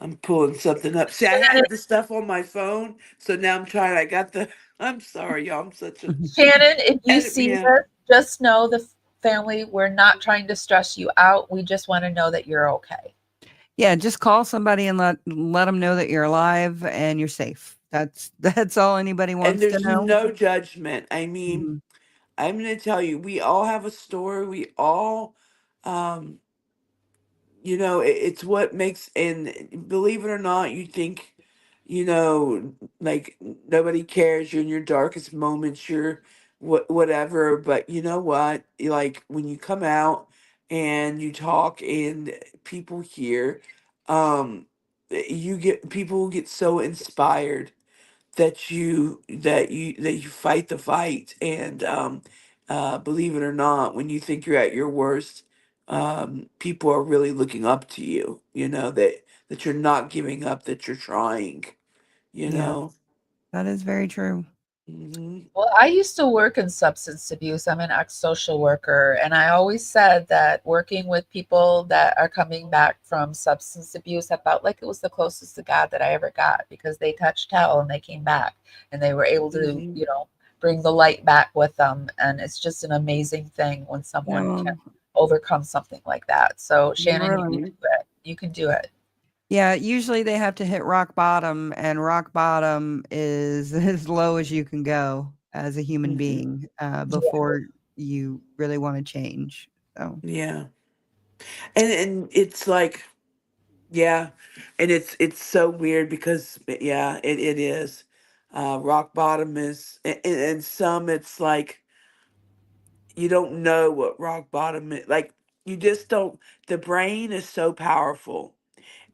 I'm pulling something up. See, I Shannon, have the stuff on my phone, so now I'm trying. I got the. I'm sorry, y'all. I'm such a. Shannon, if you Edit see me out. this, just know the family, we're not trying to stress you out. We just want to know that you're okay. Yeah, just call somebody and let them know that you're alive and you're safe. That's all anybody And wants to there's know. no judgment. I mean, Mhm. I'm gonna tell you, we all have a story. We all, um, it's what makes. And believe it or not, you think, like nobody cares. You're in your darkest moments. You're whatever. But you know what? Like when you come out and you talk and people hear, um, you get people who get so inspired that you fight the fight. And believe it or not, when you think you're at your worst, people are really looking up to you, that you're not giving up, that you're trying, you Yeah, know that is very true. hmm Well, I used to work in substance abuse. I'm an ex-social worker, and I always said that working with people that are coming back from substance abuse, I felt like it was the closest to God that I ever got because they touched hell and they came back and they were able to, hmm bring the light back with them. And it's just an amazing thing when someone can No, overcome something like that. So, Shannon, you can really. do it. You can do it. Yeah, usually they have to hit rock bottom, and rock bottom is as low as you can go as a human hmm being Yeah. before you really want to change. So, yeah. And it's like, yeah, and it's so weird because yeah, it is. Rock bottom is, and some it's like you don't know what rock bottom is. Like you just don't. The brain is so powerful,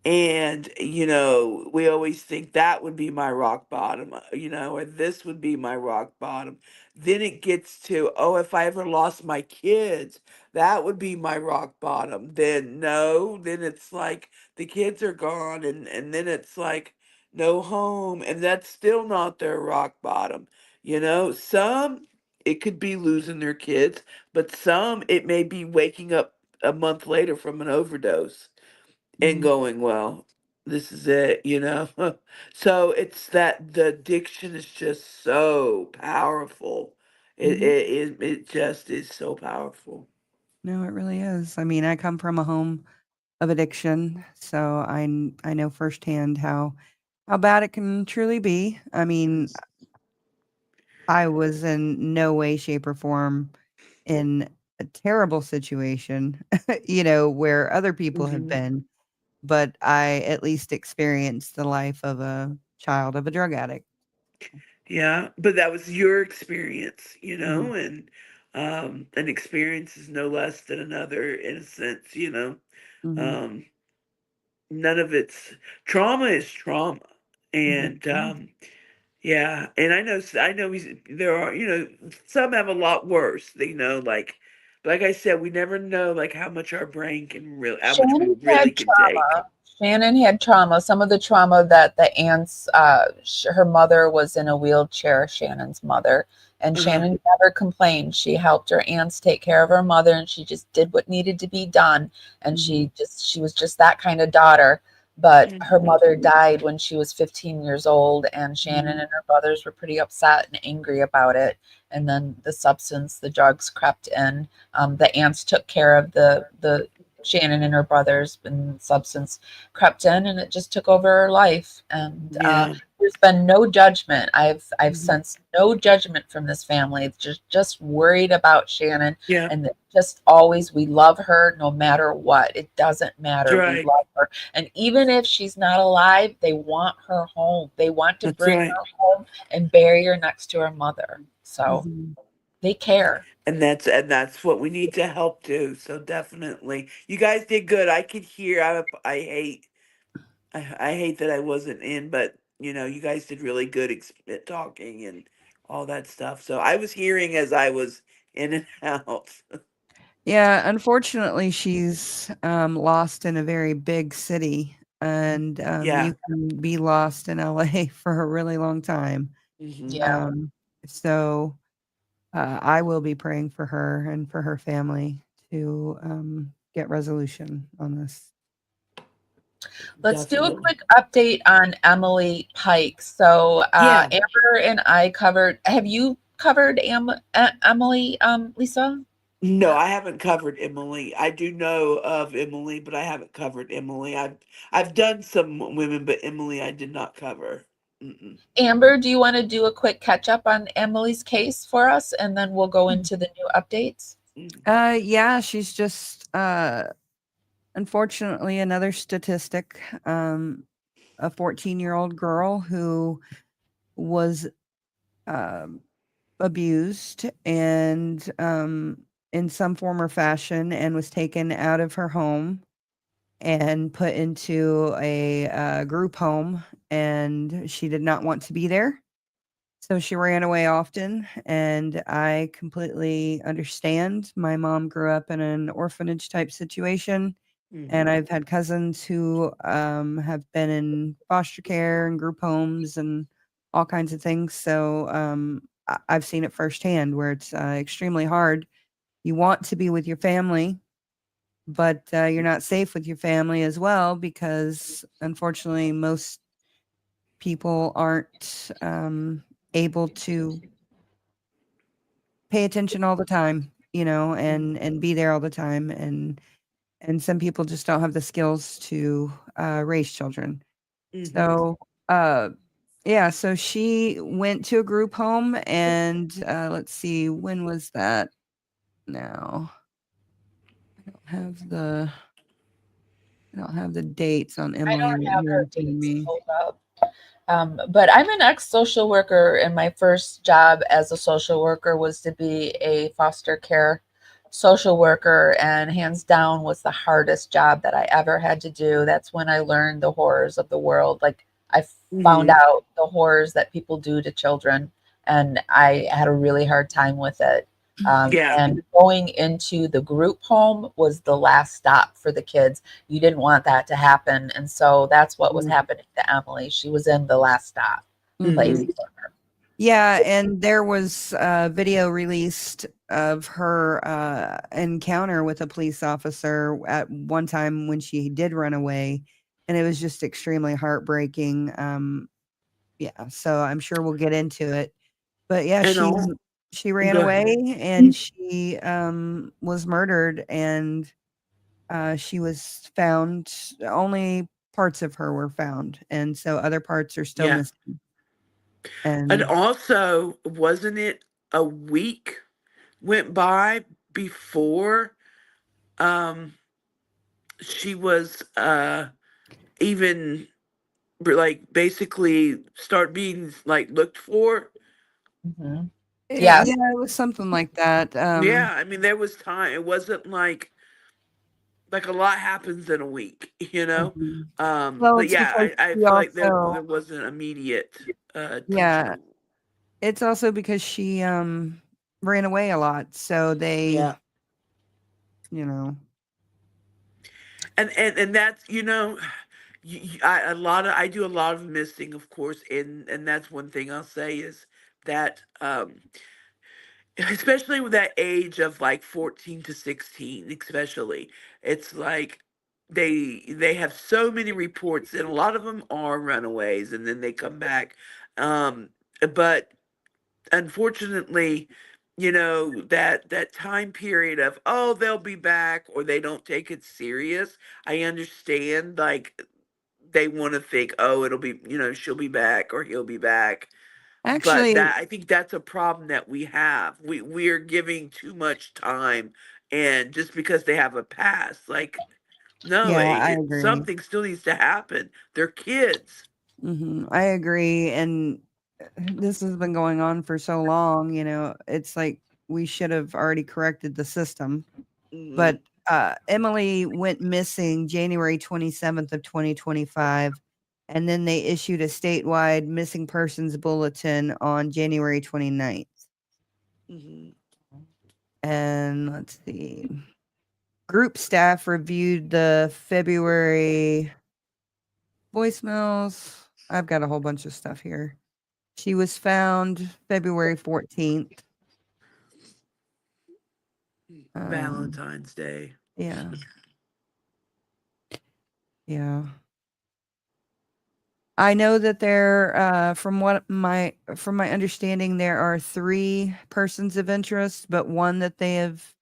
and we always think that would be my rock bottom, or this would be my rock bottom. Then it gets to, oh, if I ever lost my kids, that would be my rock bottom. Then no, then it's like the kids are gone, and then it's like no home, and that's still not their rock bottom. Some it could be losing their kids, but some it may be waking up a month later from an overdose and mhm. going, well, this is it. So it's that the addiction is just so powerful. It, Mhm. it, it, it just is so powerful. No, it really is. I mean, I come from a home of addiction, so I know firsthand how bad it can truly be. I mean, I was in no way, shape, or form in a terrible situation, where other people have hmm been, but I at least experienced the life of a child of a drug addict. Yeah, but that was your experience, Mhm. and an experience is no less than another in a sense, you know. Mhm. Um, None of it's trauma is trauma, and Mhm. yeah, and I know there are, you know, some have a lot worse, you know, like I said, we never know like how much our brain can really, how much we Shannon really had can take. trauma. Shannon had trauma. Some of the trauma that the aunts, her mother was in a wheelchair, Shannon's mother, and Uh-huh. Shannon never complained. She helped her aunts take care of her mother, and she just did what needed to be done. And Mhm. she was just that kind of daughter. But her Mhm. mother died when she was 15 years old, and Shannon Mhm. and her brothers were pretty upset and angry about it. And then the drugs crept in. The aunts took care of the Shannon and her brothers, and substance crept in, and it just took over her life. And Yeah. there's been no judgment. I've Mhm. sensed no judgment from this family. It's just worried about Shannon, Yeah. and just always we love her no matter what. It doesn't matter. We Right. love her, and even if she's not alive, they want her home. They want to That's bring right. her home and bury her next to her mother. So Mhm. they care. And that's what we need to help do. So definitely, you guys did good. I could hear. I hate that I wasn't in, but you know, you guys did really good at talking and all that stuff. So I was hearing as I was in and out. Yeah, unfortunately, she's lost in a very big city, and Yeah. you can be lost in LA for a really long time. Hmm. Yeah. Um, so I will be praying for her and for her family to get resolution on this. Let's do a Definitely. quick update on Emily Pikes. So, Yeah. Amber and I covered. Have you covered Emily, Lisa? No, I haven't covered Emily. I do know of Emily, but I haven't covered Emily. I've done some women, but Emily I did not cover. Mm-mm. Amber, do you want to do a quick catch up on Emily's case for us, and then we'll go into the new updates? Mm. Yeah, she's just unfortunately another statistic. A 14-year-old girl who was um, abused and in some form or fashion and was taken out of her home and put into a group home, and she did not want to be there. So she ran away often, and I completely understand. My mom grew up in an orphanage type situation, and Mhm. I've had cousins who have been in foster care and group homes and all kinds of things. So I've seen it firsthand where it's extremely hard. You want to be with your family, but you're not safe with your family as well because unfortunately most people aren't able to pay attention all the time, you know, and be there all the time, and some people just don't have the skills to raise children. Mhm. So yeah, so she went to a group home, and let's see, when was that? Now have the I don't have the dates on I Emily don't right have here her in front of dates me. pulled up. But I'm an ex-social worker, and my first job as a social worker was to be a foster care social worker, and hands down was the hardest job that I ever had to do. That's when I learned the horrors of the world. Like I found Mhm. out the horrors that people do to children, and I had a really hard time with it. Yeah. And going into the group home was the last stop for the kids. You didn't want that to happen. And so that's what was Mhm. happening to Emily. She was in the last stop place. Mhm. Yeah, and there was a video released of her encounter with a police officer at one time when she did run away, and it was just extremely heartbreaking. Yeah, so I'm sure we'll get into it. But yeah, And she ran go ahead. away, and she was murdered, and she was found. Only parts of her were found, and so other parts are still Yeah. missing. And And also, wasn't it a week went by before um she was even like basically start being like looked for? Mhm. Yes. Yeah, it was something like that. Yeah, I mean, there was time. It wasn't like a lot happens in a week, you know. Mhm. Well, But it's yeah, because I she feel like there also, wasn't immediate yeah, attention. it's also because she ran away a lot, so they, Yeah. you know. And that's I do a lot of missing, of course, and that's one thing I'll say is that especially with that age of like 14 to 16, especially, it's like they have so many reports, and a lot of them are runaways and then they come back. But unfortunately, that time period of, oh, they'll be back, or they don't take it serious. I understand, like, they want to think, oh, it'll be, she'll be back or he'll be back. But Actually, that, I think that's a problem that we have. We're giving too much time, and just because they have a past, like, no, yeah, I agree. something still needs to happen. They're kids. I agree, and this has been going on for so long, it's like we should have already corrected the system. Hmm. But Emily went missing January 27th of 2025, and then they issued a statewide missing persons bulletin on January 29th. Hmm. And let's see. Group staff reviewed the February voicemails. I've got a whole bunch of stuff here. She was found February 14th. Valentine's Day. Yeah. Yeah. I know that from my understanding, there are 3 persons of interest, but one that they have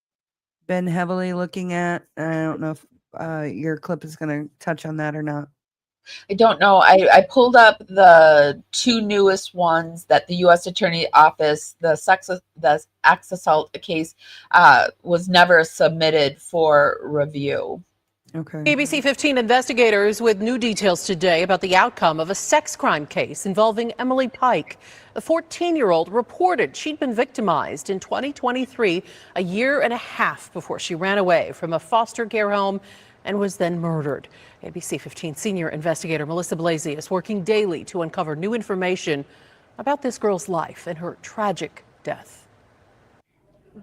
been heavily looking at. I don't know if your clip is going to touch on that or not. I don't know. I pulled up the 2 newest ones that the U.S. Attorney Office, the axe assault case, was never submitted for review. Okay. ABC 15 investigators with new details today about the outcome of a sex crime case involving Emily Pike. The 14-year-old reported she'd been victimized in 2023, a year and a half before she ran away from a foster care home and was then murdered. ABC 15 senior investigator Melissa Blasey is working daily to uncover new information about this girl's life and her tragic death.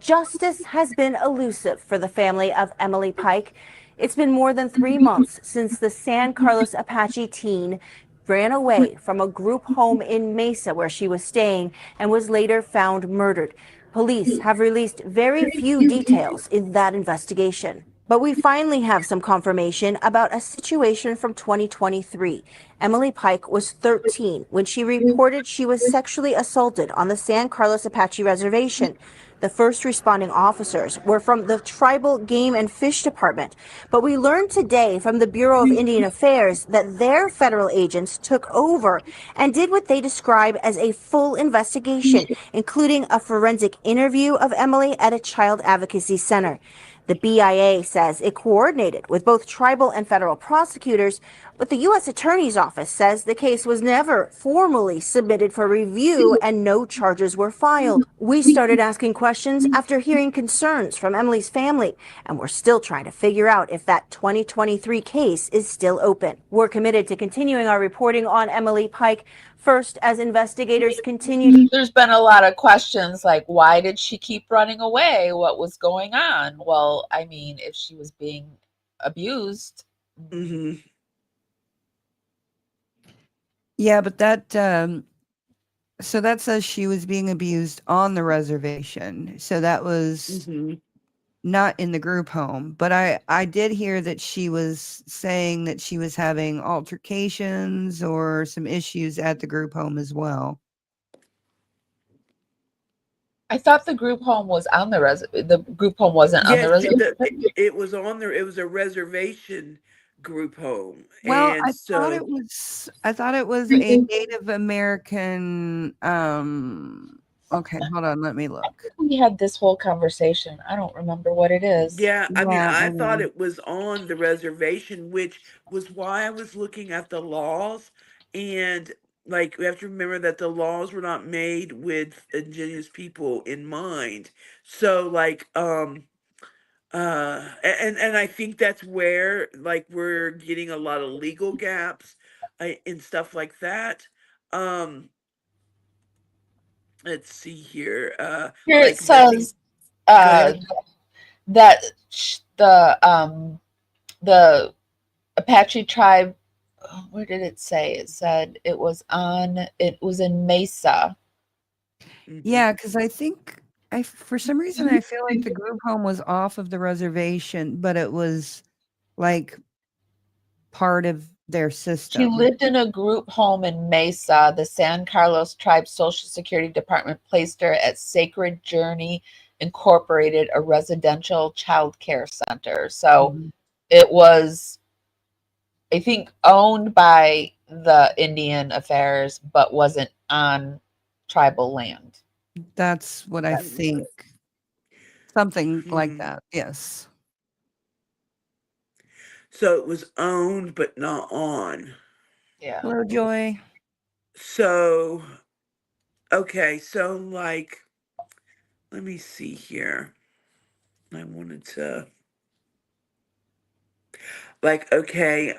Justice has been elusive for the family of Emily Pike. It's been more than 3 months since the San Carlos Apache teen ran away from a group home in Mesa where she was staying and was later found murdered. Police have released very few details in that investigation. But we finally have some confirmation about a situation from 2023. Emily Pike was 13 when she reported she was sexually assaulted on the San Carlos Apache Reservation. The first responding officers were from the Tribal Game and Fish Department. But we learned today from the Bureau of Indian Affairs that their federal agents took over and did what they describe as a full investigation, including a forensic interview of Emily at a child advocacy center. The BIA says it coordinated with both tribal and federal prosecutors, but the U.S. Attorney's Office says the case was never formally submitted for review and no charges were filed. We started asking questions after hearing concerns from Emily's family, and we're still trying to figure out if that 2023 case is still open. We're committed to continuing our reporting on Emily Pike. First, as investigators continue. There's been a lot of questions like, why did she keep running away? What was going on? Well, I mean, if she was being abused. Hmm. Yeah, but that so that says she was being abused on the reservation. So that was not in the group home. But I did hear that she was saying that she was having altercations or some issues at the group home as well. I thought the group home was on the group home wasn't on the Yes, reservation. it was on there. It was a reservation group home, Well, and I thought it was a Native American okay, hold on, let me look. We had this whole conversation. I don't remember what it is. yeah, I mean, Yeah, I I thought know. it was on the reservation, which was why I was looking at the laws, and like we have to remember that the laws were not made with indigenous people in mind. So like and I think that's where like we're getting a lot of legal gaps and stuff like that. Um let's see here. Here it Like missing. says Go uh, ahead. that the Apache tribe. Where did it say? It said it was in Mesa. Yeah, because I think for some reason I feel like the group home was off of the reservation, but it was like part of their She system. lived in a group home in Mesa. The San Carlos Tribe Social Security Department placed her at Sacred Journey Incorporated, a residential child care center. So it was, I think, owned by the Indian Affairs, but wasn't on tribal land. That's what I think. Something like Hmm. that. Yes. So it was owned but not on. Yeah. Hello, Joy. So okay, so like let me see here. I wanted to like okay,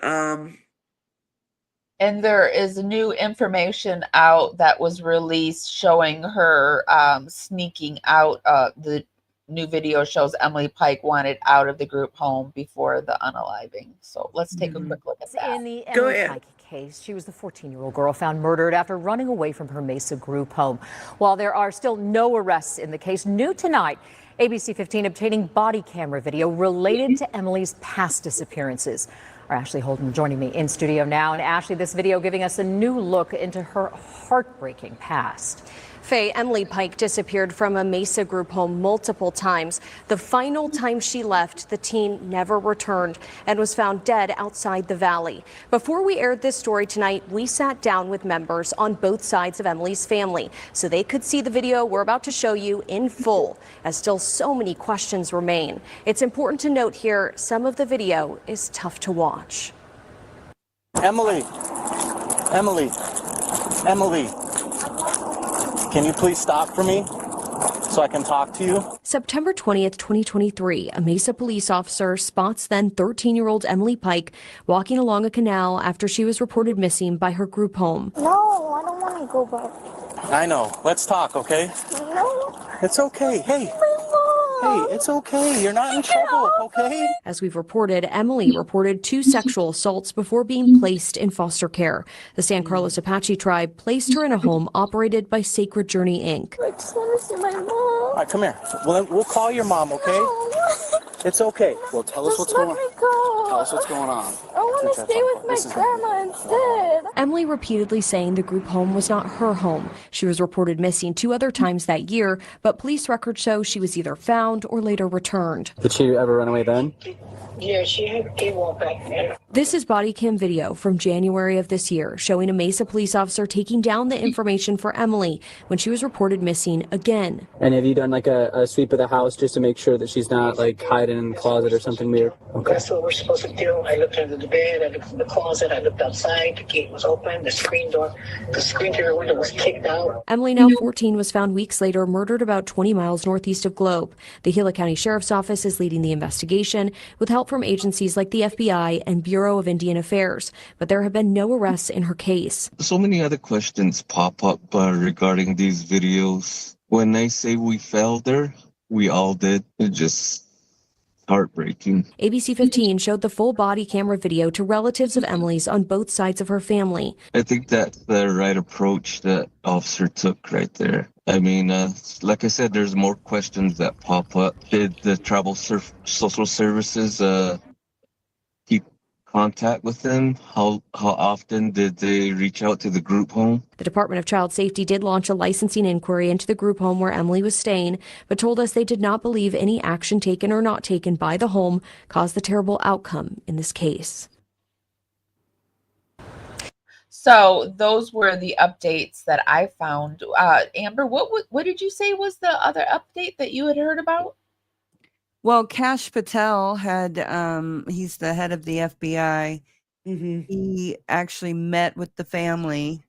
And there is new information out that was released showing her sneaking out. The new video shows Emily Pike wanted out of the group home before the unaliving. So let's take a quick look at that. In the Emily Pike case, she was the 14-year-old girl found murdered after running away from her Mesa group home. While there are still no arrests in the case, new tonight, ABC 15 obtaining body camera video related to Emily's past disappearances. Our Ashley Holden joining me in studio now. And Ashley, this video giving us a new look into her heartbreaking past. Faye, Emily Pike disappeared from a Mesa group home multiple times. The final time she left, the teen never returned and was found dead outside the valley. Before we aired this story tonight, we sat down with members on both sides of Emily's family so they could see the video we're about to show you in full, as still so many questions remain. It's important to note here, some of the video is tough to watch. Emily, can you please stop for me so I can talk to you? September 20th, 2023, a Mesa police officer spots then 13-year-old Emily Pike walking along a canal after she was reported missing by her group home. No, I don't want to go back. I know. Let's talk, okay? No. It's okay. Hey, it's okay. You're not in trouble, okay? As we've reported, Emily reported 2 sexual assaults before being placed in foster care. The San Carlos Apache tribe placed her in a home operated by Sacred Journey, Inc. I just want to see my mom. All right, come here. We'll call your mom, okay? It's okay. Well, tell us what's going on. Tell us what's going on. I want to stay with my grandma instead. Emily repeatedly saying the group home was not her home. She was reported missing 2 other times that year, but police records show she was either found or later returned. Did she ever run away then? Yeah, she had a walk back there. This is body cam video from January of this year showing a Mesa police officer taking down the information for Emily when she was reported missing again. And have you done like a sweep of the house just to make sure that she's not like hiding in the closet or something weird? Okay. That's what we're supposed to do. I looked under the bed, I looked in the closet, I looked outside, the gate was open, the screen to the window was kicked out. Emily, now 14, was found weeks later murdered about 20 miles northeast of Globe. The Gila County Sheriff's Office is leading the investigation with help from agencies like the FBI and Bureau of Indian Affairs, but there have been no arrests in her case. So many other questions pop up regarding these videos. When they say we failed her, we all did. It's just heartbreaking. ABC 15 showed the full body camera video to relatives of Emily's on both sides of her family. I think that's the right approach that officer took right there. I mean, like I said, there's more questions that pop up. Did the tribal social services keep contact with them? How often did they reach out to the group home? The Department of Child Safety did launch a licensing inquiry into the group home where Emily was staying, but told us they did not believe any action taken or not taken by the home caused the terrible outcome in this case. So those were the updates that I found. Amber, what did you say was the other update that you had heard about? Well, Kash Patel had, he's the head of the FBI. Mm-hmm. He actually met with the family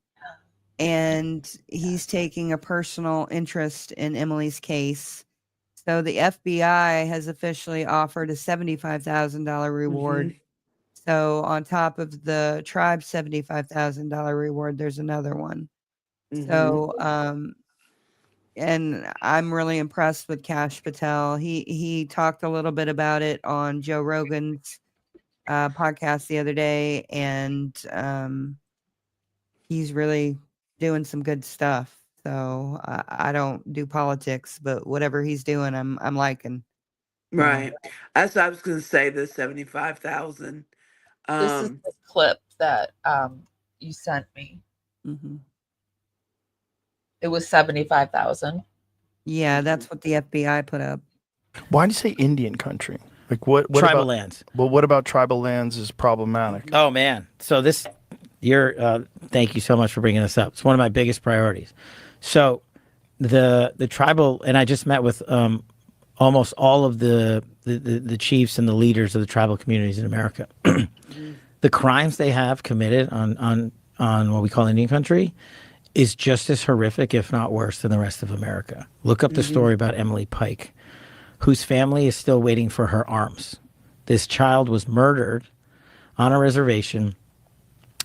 and he's taking a personal interest in Emily's case. So the FBI has officially offered a $75,000 reward. So on top of the tribe's $75,000 reward, there's another one. So, and I'm really impressed with Kash Patel. He talked a little bit about it on Joe Rogan's podcast the other day, and he's really doing some good stuff. So I don't do politics, but whatever he's doing, I'm liking. Right. That's what I was going to say. The 75,000. This is the clip that you sent me. It was 75,000. Yeah, that's what the FBI put up. Why do you say Indian country? Like what Tribal about lands. Well, what about tribal lands is problematic? Oh man. So thank you so much for bringing this up. It's one of my biggest priorities. So the tribal, and I just met with almost all of the chiefs and the leaders of the tribal communities in America. The crimes they have committed on what we call Indian country is just as horrific, if not worse, than the rest of America. Look up the story about Emily Pike, whose family is still waiting for her arms. This child was murdered on a reservation,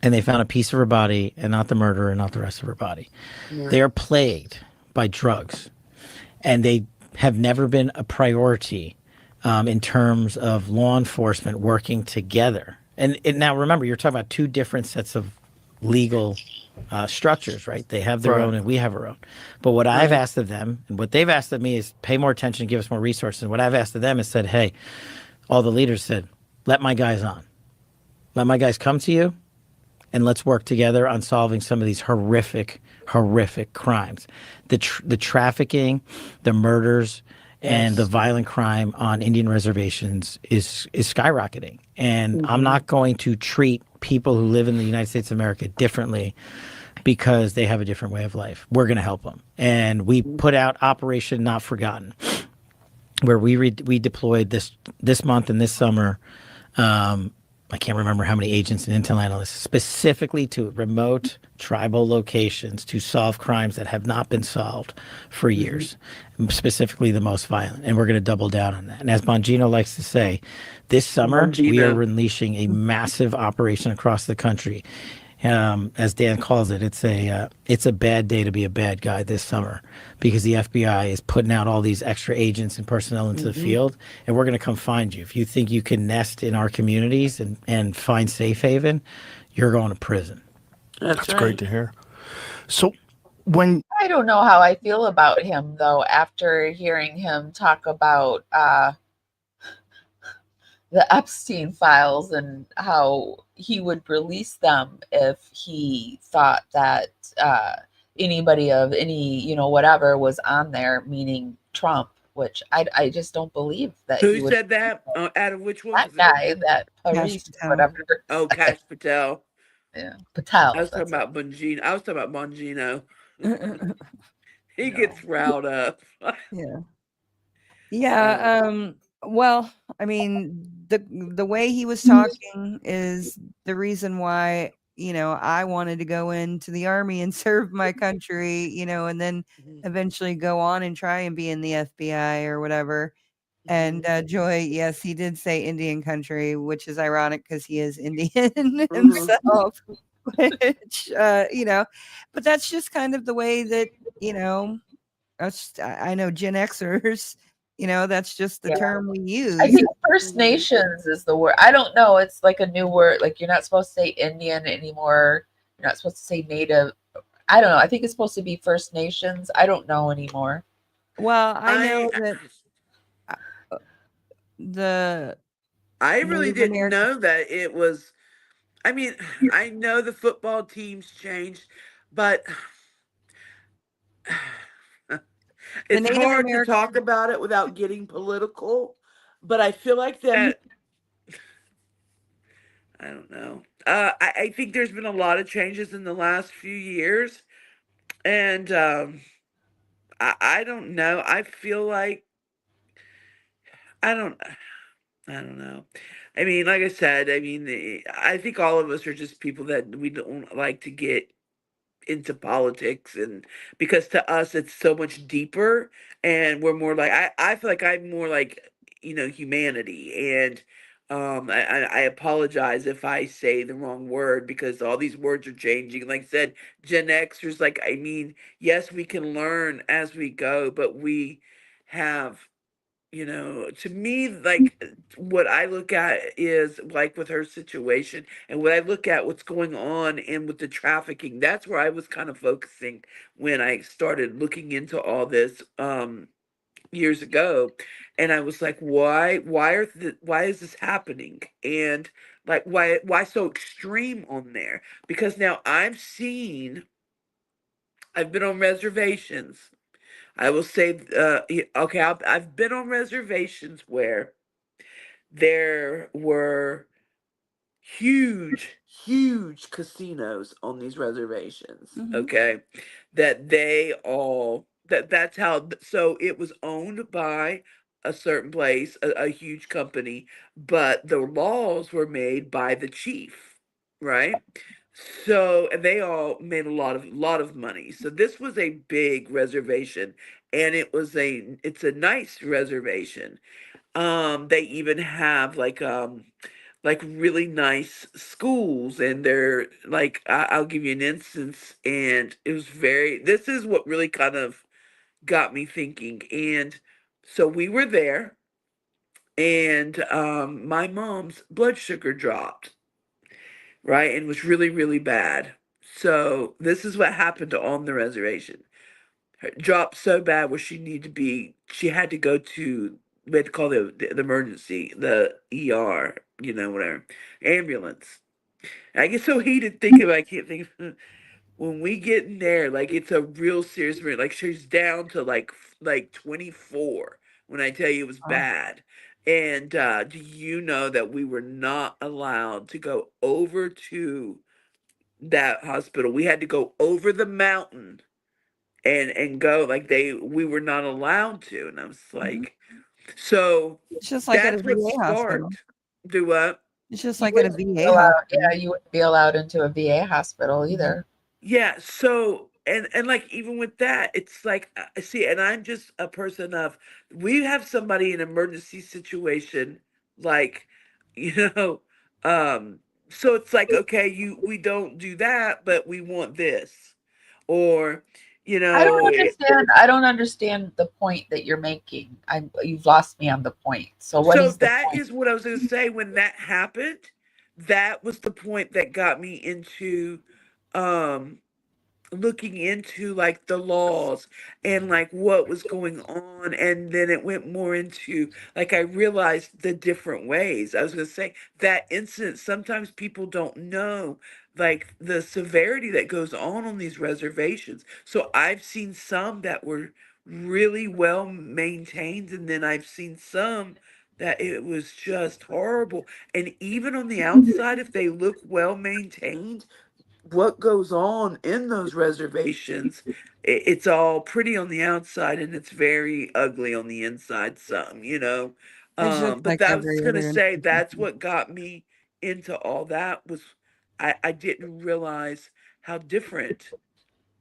and they found a piece of her body, and not the murderer, and not the rest of her body. Yeah. They are plagued by drugs, and they have never been a priority in terms of law enforcement working together. And now remember, you're talking about two different sets of legal structures, right? They have their own and we have our own. But what I've asked of them, and what they've asked of me, is pay more attention, give us more resources. And what I've asked of them is said, hey, all the leaders said, let my guys on. Let my guys come to you, and let's work together on solving some of these horrific crimes. The trafficking, the murders, and the violent crime on Indian reservations is skyrocketing. And I'm not going to treat people who live in the United States of America differently because they have a different way of life. We're going to help them. And we put out Operation Not Forgotten, where we deployed this month and this summer. I can't remember how many agents and intel analysts specifically to remote tribal locations to solve crimes that have not been solved for years, specifically the most violent. And we're going to double down on that. And as Bongino likes to say, this summer we are unleashing a massive operation across the country. As Dan calls it, it's a bad day to be a bad guy this summer, because the FBI is putting out all these extra agents and personnel into the field, and we're going to come find you. If you think you can nest in our communities and find safe haven, you're going to prison. That's great to hear. So I don't know how I feel about him, though, after hearing him talk about the Epstein files and how he would release them if he thought that anybody of any, whatever was on there, meaning Trump, which I just don't believe that. Who said that? Out of which one? That guy, that Paris, whatever. Oh, Kash Patel. Yeah, Patel. I was talking about Bongino. I was talking about Bongino. He gets riled up. Yeah. Well, I mean, the way he was talking is the reason why, I wanted to go into the army and serve my country, and then eventually go on and try and be in the FBI or whatever. And Joy, yes, he did say Indian country, which is ironic because he is Indian himself. Which, but that's just kind of the way that, I know Gen Xers, that's just the term we use. I think First Nations is the word. I don't know. It's like a new word. Like, you're not supposed to say Indian anymore. You're not supposed to say Native. I don't know. I think it's supposed to be First Nations. I don't know anymore. Well, I know that I really didn't know that it was. I mean, I know the football teams changed, but it's hard to talk about it without getting political. But I feel like that. I don't know. I think there's been a lot of changes in the last few years, and I don't know. I feel like I don't know. I mean, like I said, I think all of us are just people that we don't like to get into politics, and because to us it's so much deeper, and we're more like I feel like I'm more like, humanity. And I apologize if I say the wrong word, because all these words are changing. Like I said, Gen Xers, like, I mean, yes, we can learn as we go, but we have, to me, like, what I look at is like with her situation, and what I look at what's going on and with the trafficking, that's where I was kind of focusing when I started looking into all this years ago. And I was like, why is this happening? And like, why so extreme on there? Because now I've been on reservations. I will say, okay, I've been on reservations where there were huge casinos on these reservations. Okay, that's how. So it was owned by a certain place, a huge company, but the laws were made by the chief, right? So, and they all made a lot of money. So this was a big reservation, and it's a nice reservation. They even have like really nice schools, and they're like, I'll give you an instance, and this is what really kind of got me thinking. And so we were there, and my mom's blood sugar dropped, right, and was really, really bad. So this is what happened on the reservation. It dropped so bad where she had to go to, we had to call the emergency, the ER, whatever, ambulance. And I get so heated thinking about, I can't think of, when we get in there, like, it's a real serious emergency. Like, she's down to like 24 when I tell you it was bad. And do you know that we were not allowed to go over to that hospital? We had to go over the mountain and go, like, we were not allowed to. And I was like, so It's just like at a that's what VA hospital. sparked. Do what? It's just You like at a wouldn't be VA allowed, hospital. you wouldn't be allowed into a VA hospital either. Yeah, so and like, even with that, it's like, see, and I'm just a person of, we have somebody in an emergency situation, like, you know, um so it's like, okay, we don't do that, but we want this. Or, I don't understand the point that you're making. You've lost me on the point. So what so is the that point? is what I was going to say. When that happened, that was the point that got me into um looking into, like, the laws and like what was going on. And then it went more into, like, I realized the different ways. I was going to say that incident, sometimes people don't know, like, the severity that goes on these reservations. So I've seen some that were really well maintained, and then I've seen some that it was just horrible. And even on the outside, if they look well maintained, what goes on in those reservations, it's all pretty on the outside and it's very ugly on the inside, It's just But like that, I was every gonna other say, that's institution. what got me into all that, was I didn't realize how different,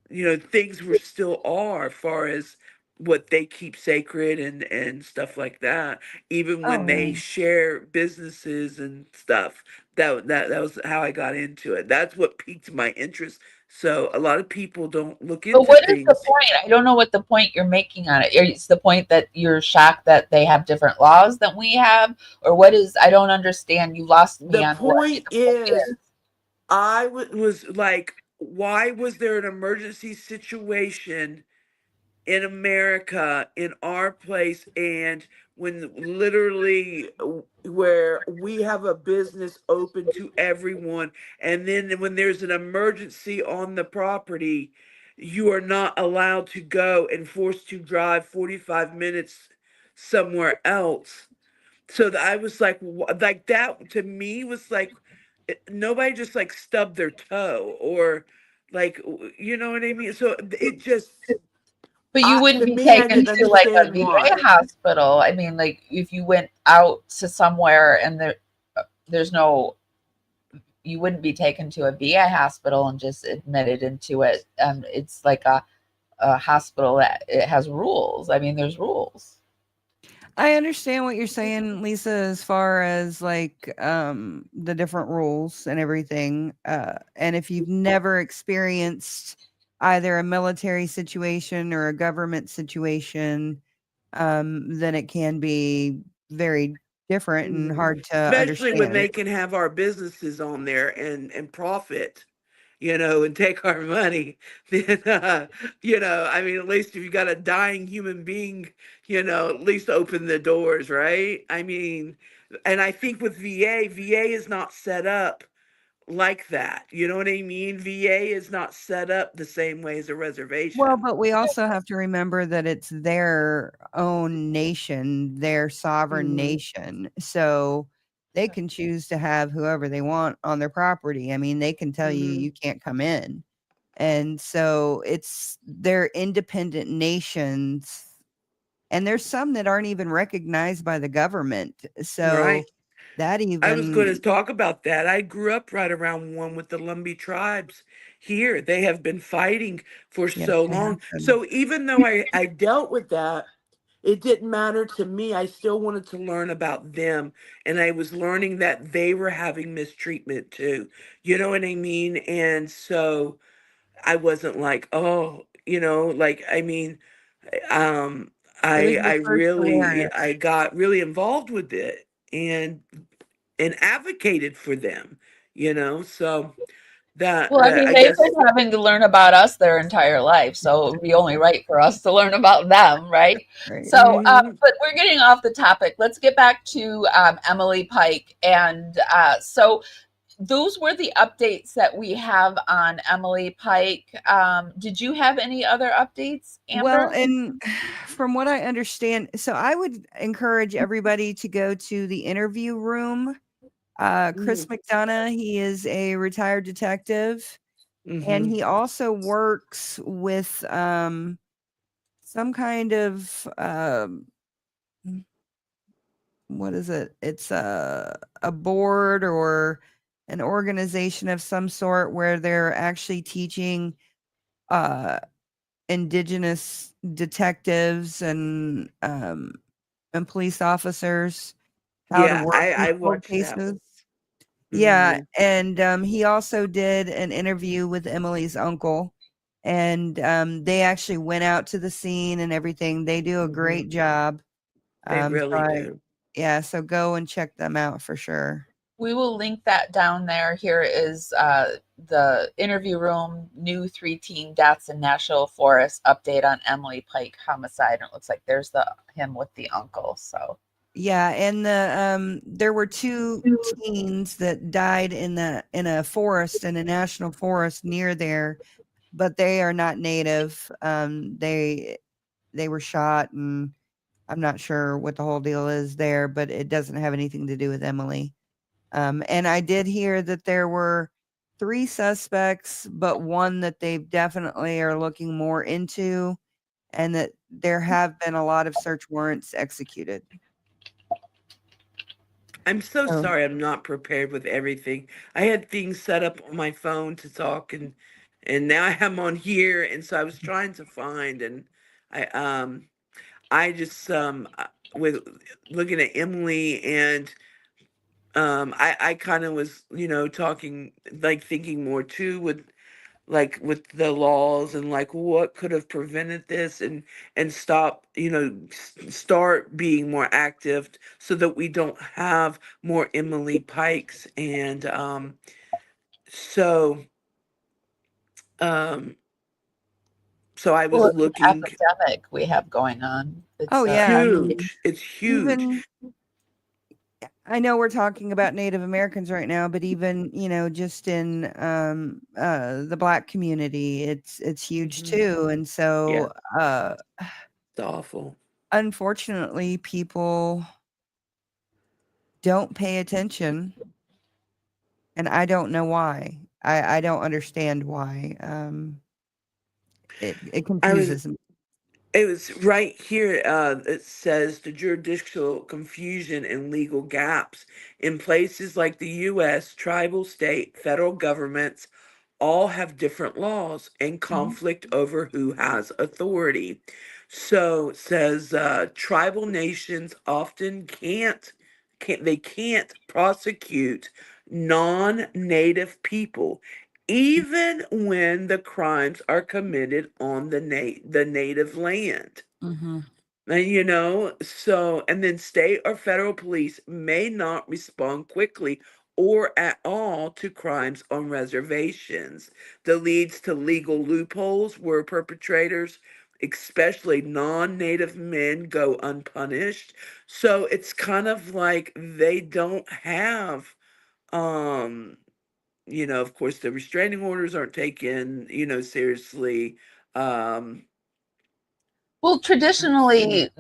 things were still are, as far as what they keep sacred and stuff like that. Even when they Oh, share businesses and stuff, that was how I got into it. That's what piqued my interest. So a lot of people don't look But into what is the things. point? I don't know what the point you're making on it. It's the point that you're shocked that they have different laws than we have, or what is? I don't understand. You lost me The on what point the point is, is. was like, why was there an emergency situation in America, in our place, and when literally, where we have a business open to everyone, and then when there's an emergency on the property, you are not allowed to go and forced to drive 45 minutes somewhere else. So I was like, like, that to me was like, nobody just like stubbed their toe, or like, you know what I mean? So it just, But you wouldn't to be me, I taken didn't to like a understand VA why. hospital. I mean, like if you went out to somewhere and there's no, you wouldn't be taken to a VA hospital and just admitted into it. It's like a hospital that it has rules. I mean, there's rules. I understand what you're saying, Lisa, as far as like the different rules and everything. And if you've never experienced either a military situation or a government situation, then it can be very different and hard to Especially when understand. they can have our businesses on there and profit, and take our money. Then, I mean, at least if you got a dying human being, at least open the doors, right? I mean, and I think with VA is not set up like that. You know what I mean? VA is not set up the same way as a reservation. Well, but we also have to remember that it's their own nation, their sovereign nation. So they can choose to have whoever they want on their property. I mean, they can tell you you can't come in. And so they're independent nations. And there's some that aren't even recognized by the government. So Right. that I was going to even talk about that. I grew up right around one with the Lumbee tribes here. They have been fighting for yes, so they have long. been. So even though I dealt with that, it didn't matter to me. I still wanted to learn about them. And I was learning that they were having mistreatment too. You know what I mean? And so I wasn't like, oh, like, I mean, um, It was I your first really, awareness. I got really involved with it. And advocated for them, so Well, I that mean, I they've guess. been having to learn about us their entire life, so it would be only right for us to learn about them, right? Right. So, but we're getting off the topic. Let's get back to Emily Pike. And so those were the updates that we have on Emily Pike. Did you have any other updates, Well, Amber? and from what I understand, so I would encourage everybody to go to the interview room. Chris McDonough, he is a retired detective, and he also works with some kind of what is it? It's a board or an organization of some sort where they're actually teaching Indigenous detectives and police officers how to Yeah, work these I cold watched that cases. one. Yeah, and he also did an interview with Emily's uncle, and they actually went out to the scene and everything. They do a great job. They really So do. yeah, so go and check them out for sure. We will link that down there. Here is the interview room, new 3 teen deaths in National Forest, update on Emily Pike homicide. And it looks like there's him with the uncle. So Yeah, and there were 2 teens that died in a forest, in a national forest near there, but they are not native. They were shot, and I'm not sure what the whole deal is there, but it doesn't have anything to do with Emily. And I did hear that there were 3 suspects, but one that they definitely are looking more into, and that there have been a lot of search warrants executed. I'm so Oh. sorry I'm not prepared with everything. I had things set up on my phone to talk, and now I have them on here, and so I was trying to find, and I just with looking at Emily, and I kind of was, talking, like, thinking more too with the laws, and like what could have prevented this, and stop, start being more active so that we don't have more Emily Pikes. And so um so I well, was it's an looking. epidemic we have going on. Oh, It's yeah, I mean, It's huge. even I know we're talking about Native Americans right now, but even, just in the Black community, it's huge too. And Yeah, so it's awful. unfortunately, people don't pay attention, and I don't know why. I don't understand why. It I was confuses me. It was right here. It says the judicial confusion and legal gaps in places like the U.S., tribal, state, federal governments all have different laws and conflict over who has authority. So it says tribal nations often can't prosecute non-native people even when the crimes are committed on the native land. Mm-hmm. And and then state or federal police may not respond quickly or at all to crimes on reservations. That leads to legal loopholes where perpetrators, especially non-native men, go unpunished. So it's kind of like they don't have um of course, the restraining orders aren't taken, seriously. Um, Well, traditionally,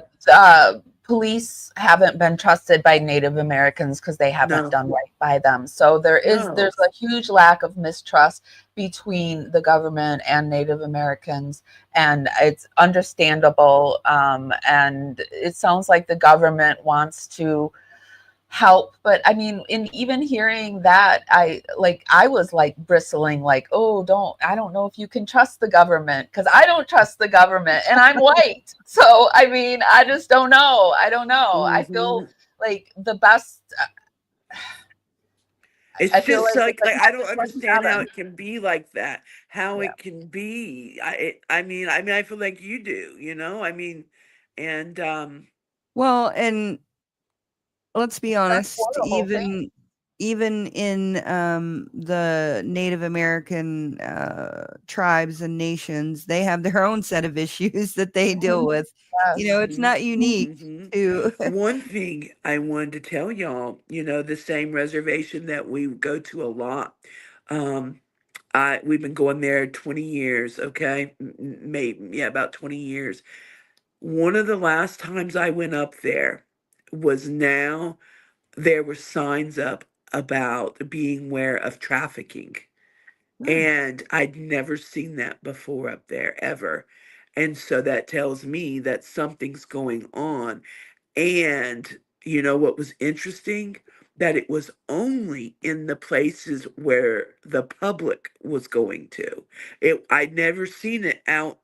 police haven't been trusted by Native Americans because they haven't no, done right by them. So no. there's a huge lack of mistrust between the government and Native Americans, and it's understandable. And it sounds like the government wants to help, but I mean, in even hearing that, I was like bristling, like, oh, I don't know if you can trust the government, because I don't trust the government and I'm white. So I mean, I just don't know. I don't know. I feel Mhm. like the best It's I feel just like like, the I don't toughest understand how 27. it can be like that. How Yeah. it can be. I mean, I feel like you do. I mean, and Well, and let's be That's a honest, horrible thing. even in the Native American tribes and nations, they have their own set of issues that they deal with. It's Yes. not unique Mhm. to. One thing I wanted to tell y'all, the same reservation that we go to a lot. Um, we've been going there 20 years, okay? Maybe, yeah, about 20 years. One of the last times I went up there was now there were signs up about being aware of trafficking. And I'd never seen that before up there ever. And so that tells me that something's going on. And you know what was interesting? That it was only in the places where the public was going to. I'd never seen it out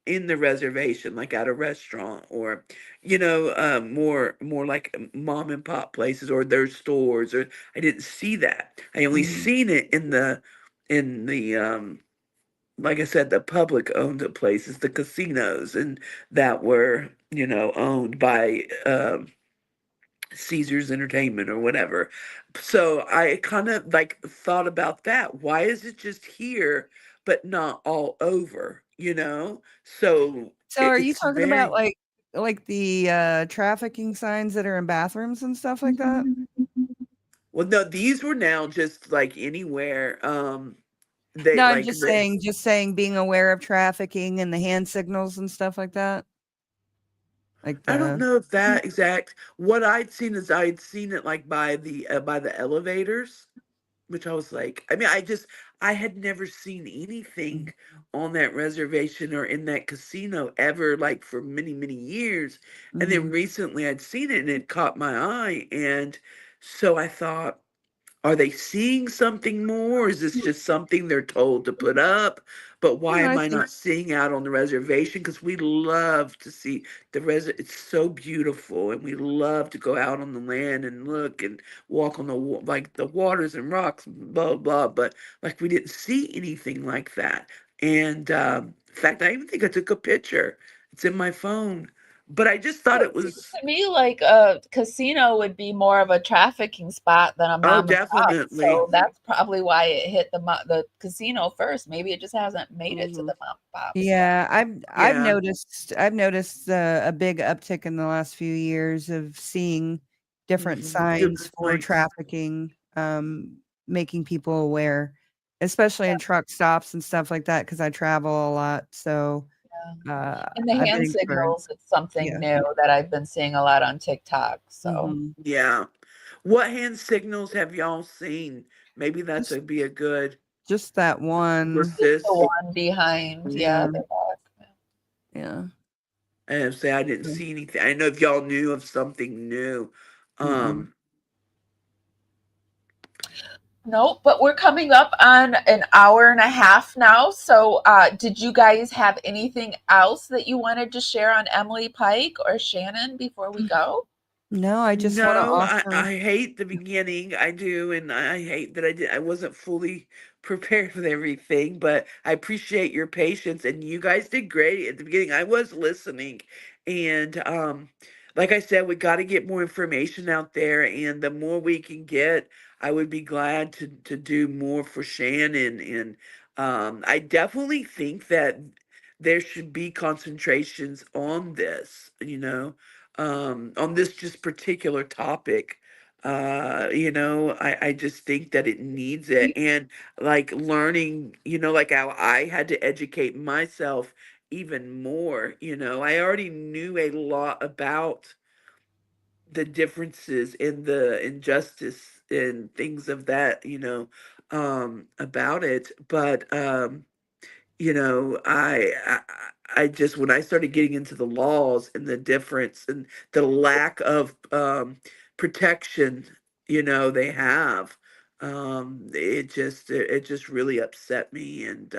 in the reservation, like at a restaurant or, more like mom and pop places or their stores. Or I didn't see that. I only Mhm. seen it in the like I said, the public owned places, the casinos, and that were, owned by Caesar's Entertainment or whatever. So I kind of like thought about that. Why is it just here, but not all over? So So are you it's talking about very like the trafficking signs that are in bathrooms and stuff like that? well. No, these were now just like anywhere. They No, I'm like just saying being aware of trafficking and the hand signals and stuff like that. Like I don't the know if that exact. What I'd seen is I'd seen it like by the elevators, which I was like, I mean, I had never seen anything on that reservation or in that casino ever, like for many, many years. And then Mhm. recently I'd seen it and it caught my eye. And so I thought, are they seeing something more? Or is this just something they're told to put up? But why No, am I I think not seeing out on the reservation? Because we love to see it's so beautiful, and we love to go out on the land and look and walk on like the waters and rocks, blah blah. But like we didn't see anything like that. And in fact, I even think I took a picture. It's in my phone. But I just thought Well, it it seems was, to me like a casino would be more of a trafficking spot than a oh, mom and pop. definitely. So that's probably why it hit the casino first. Maybe it just hasn't made it to Hmm. the mom and pops. yeah, I've Yeah. noticed a big uptick in the last few years of seeing different Good signs for point. trafficking, making people aware, especially in truck stops and stuff like that, because I travel a lot. So And the I've been hand encouraged. signals, it's something Yeah. new that I've been seeing a lot on TikTok. So Mhm. Yeah. What hand signals have y'all seen? Maybe that's Just would be a good just that for one. just the sis. one behind, yeah, Yeah. the back. Yeah. and say I didn't see anything. I know if y'all knew of something new. Mm-mm. No, but we're coming up on an hour and a half now. So, did you guys have anything else that you wanted to share on Emily Pike or Shannon before we go? No, I just want to No, offer. I hate the beginning. I do, and I hate that I wasn't fully prepared with everything, but I appreciate your patience and you guys did great at the beginning. I was listening and like I said, we got to get more information out there and the more we can get, I would be glad to do more for Shannon and I definitely think that there should be concentrations on this, on this just particular topic. I just think that it needs it. And like learning, like how I had to educate myself even more, I already knew a lot about the differences in the injustice and things of that, about it. But I just when I started getting into the laws and the difference and the lack of protection, they have, it just really upset me, and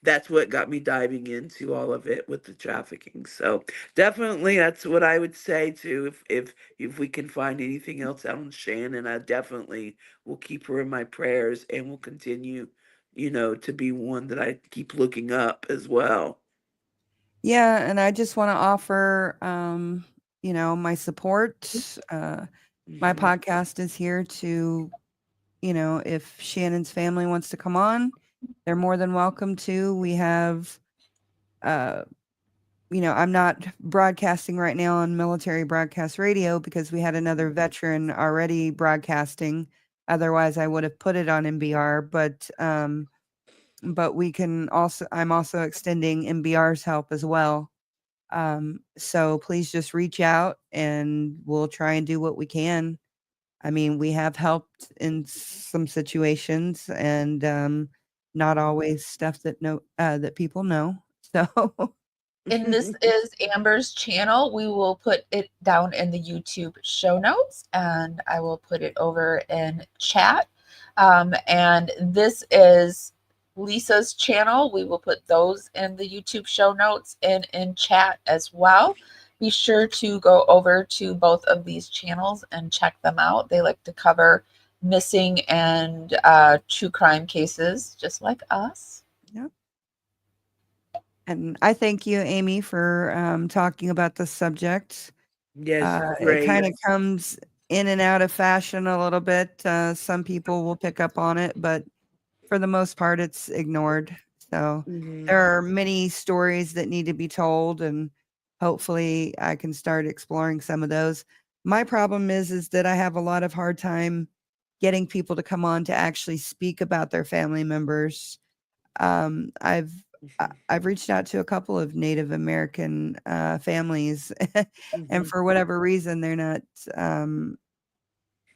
that's what got me diving into all of it with the trafficking. So definitely, that's what I would say too. If we can find anything else out on Shannon, I definitely will keep her in my prayers and will continue to be one that I keep looking up as well. Yeah, and I just want to offer, my support. My podcast is here to, if Shannon's family wants to come on, they're more than welcome to. We have, I'm not broadcasting right now on military broadcast radio because we had another veteran already broadcasting. Otherwise, I would have put it on MBR, but we can also, I'm also extending MBR's help as well. So please just reach out and we'll try and do what we can. I mean, we have helped in some situations and not always stuff that people know. So And this is Amber's channel. We will put it down in the YouTube show notes and I will put it over in chat. And this is Lisa's channel. We will put those in the YouTube show notes and in chat as well. Be sure to go over to both of these channels and check them out. They like to cover missing and true crime cases just like us. Yep. And I thank you, Amy, for talking about this subject. Yes, It great. kind of comes in and out of fashion a little bit. Some people will pick up on it, but for the most part, it's ignored. So there are many stories that need to be told, and hopefully I can start exploring some of those. My problem is that I have a lot of hard time getting people to come on to actually speak about their family members. I've reached out to a couple of Native American families, and for whatever reason, they're not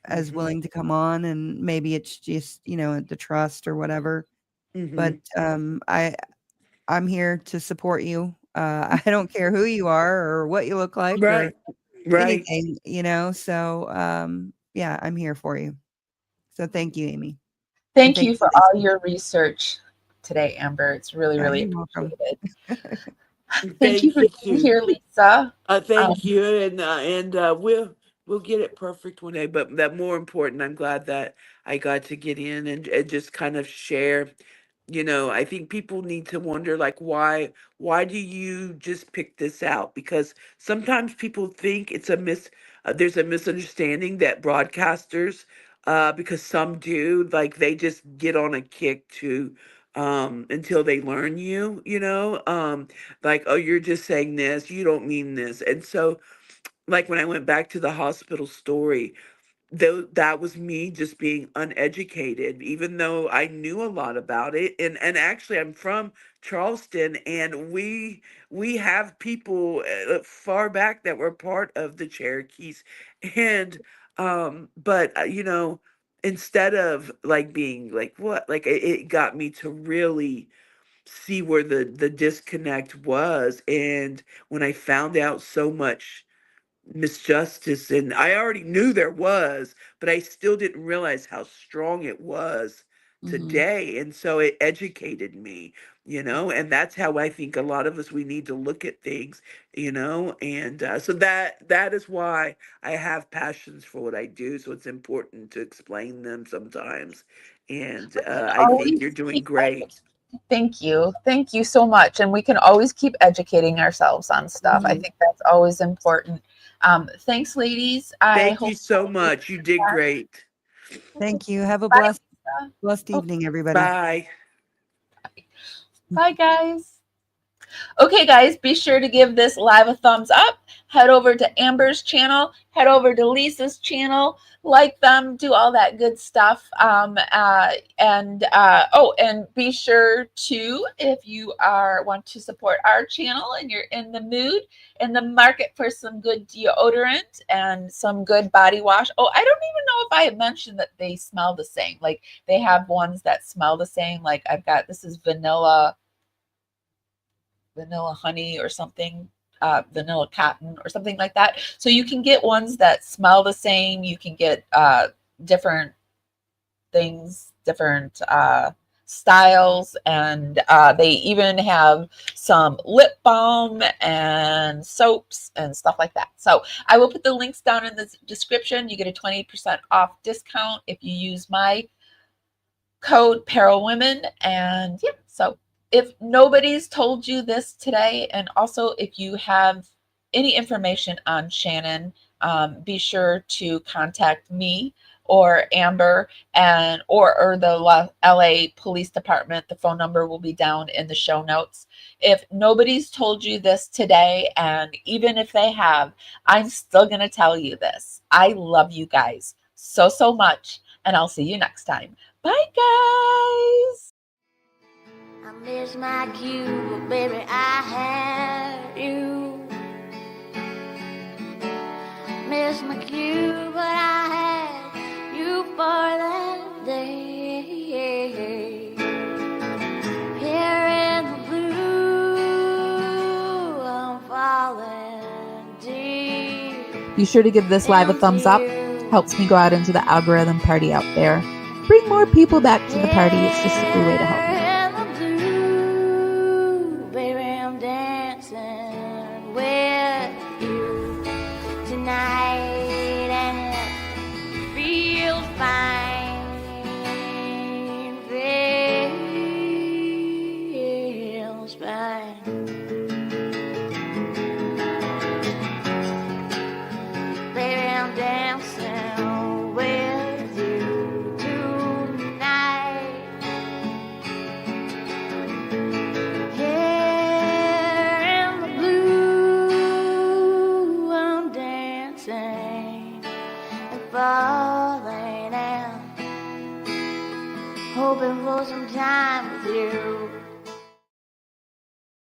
as willing to come on, and maybe it's just the trust or whatever. But I'm here to support you. I don't care who you are or what you look like or Right. anything, So yeah, I'm here for you. So thank you, Amy. And Thank you for Lisa. all your research today, Amber. It's really, really You're welcome. appreciated. Thank you for being too. here, Lisa. Thank you, and we'll get it perfect one day. But that more important, I'm glad that I got to get in and just kind of share. I think people need to wonder like why do you just pick this out? Because sometimes people think it's there's a misunderstanding that broadcasters, because some do, like they just get on a kick to until they learn like, oh, you're just saying this, you don't mean this. And so, like, when I went back to the hospital story, though that was me just being uneducated, even though I knew a lot about it. And actually, I'm from Charleston, and we have people far back that were part of the Cherokees. And but instead of like being like what, like it got me to really see where the disconnect was. And when I found out so much misjustice, and I already knew there was, but I still didn't realize how strong it was today. And so it educated me, and that's how I think a lot of us, we need to look at things, and so that is why I have passions for what I do. So it's important to explain them sometimes. And I think Always you're doing keep great. Thank you. Thank you so much. And we can always keep educating ourselves on stuff. I think that's always important. Thanks, ladies. I Thank hope you so much. You did great. Thank you. Have a Bye. blessed evening, everybody. Bye. Bye, guys. Okay, guys, be sure to give this live a thumbs up. Head over to Amber's channel. Head over to Lisa's channel. Like them. Do all that good stuff. And be sure to, if you want to support our channel and you're in the mood, in the market for some good deodorant and some good body wash. Oh, I don't even know if I had mentioned that they smell the same. Like they have ones that smell the same. Like I've got, this is vanilla honey or something, vanilla cotton or something like that. So you can get ones that smell the same. You can get different things, different styles, and they even have some lip balm and soaps and stuff like that. So I will put the links down in the description. You get a 20% off discount if you use my code PARAWOMEN. And yeah, so if nobody's told you this today, and also if you have any information on Shannon, be sure to contact me or Amber or the LA Police Department. The phone number will be down in the show notes. If nobody's told you this today, and even if they have, I'm still going to tell you this. I love you guys so, so much, and I'll see you next time. Bye, guys. I miss my cube, baby, I had you. Miss my cube, but I had you for that day. Here in the blue, I'm falling deep. Be sure to give this live a thumbs up. Helps me go out into the algorithm party out there. Bring more people back to the party. It's just a free way to help me. Baby, I'm dancing with you tonight, and it feels fine, feels fine. Baby, I'm dancing with you tonight. Here in the blue, I'm dancing and falling out, hoping for some time with you.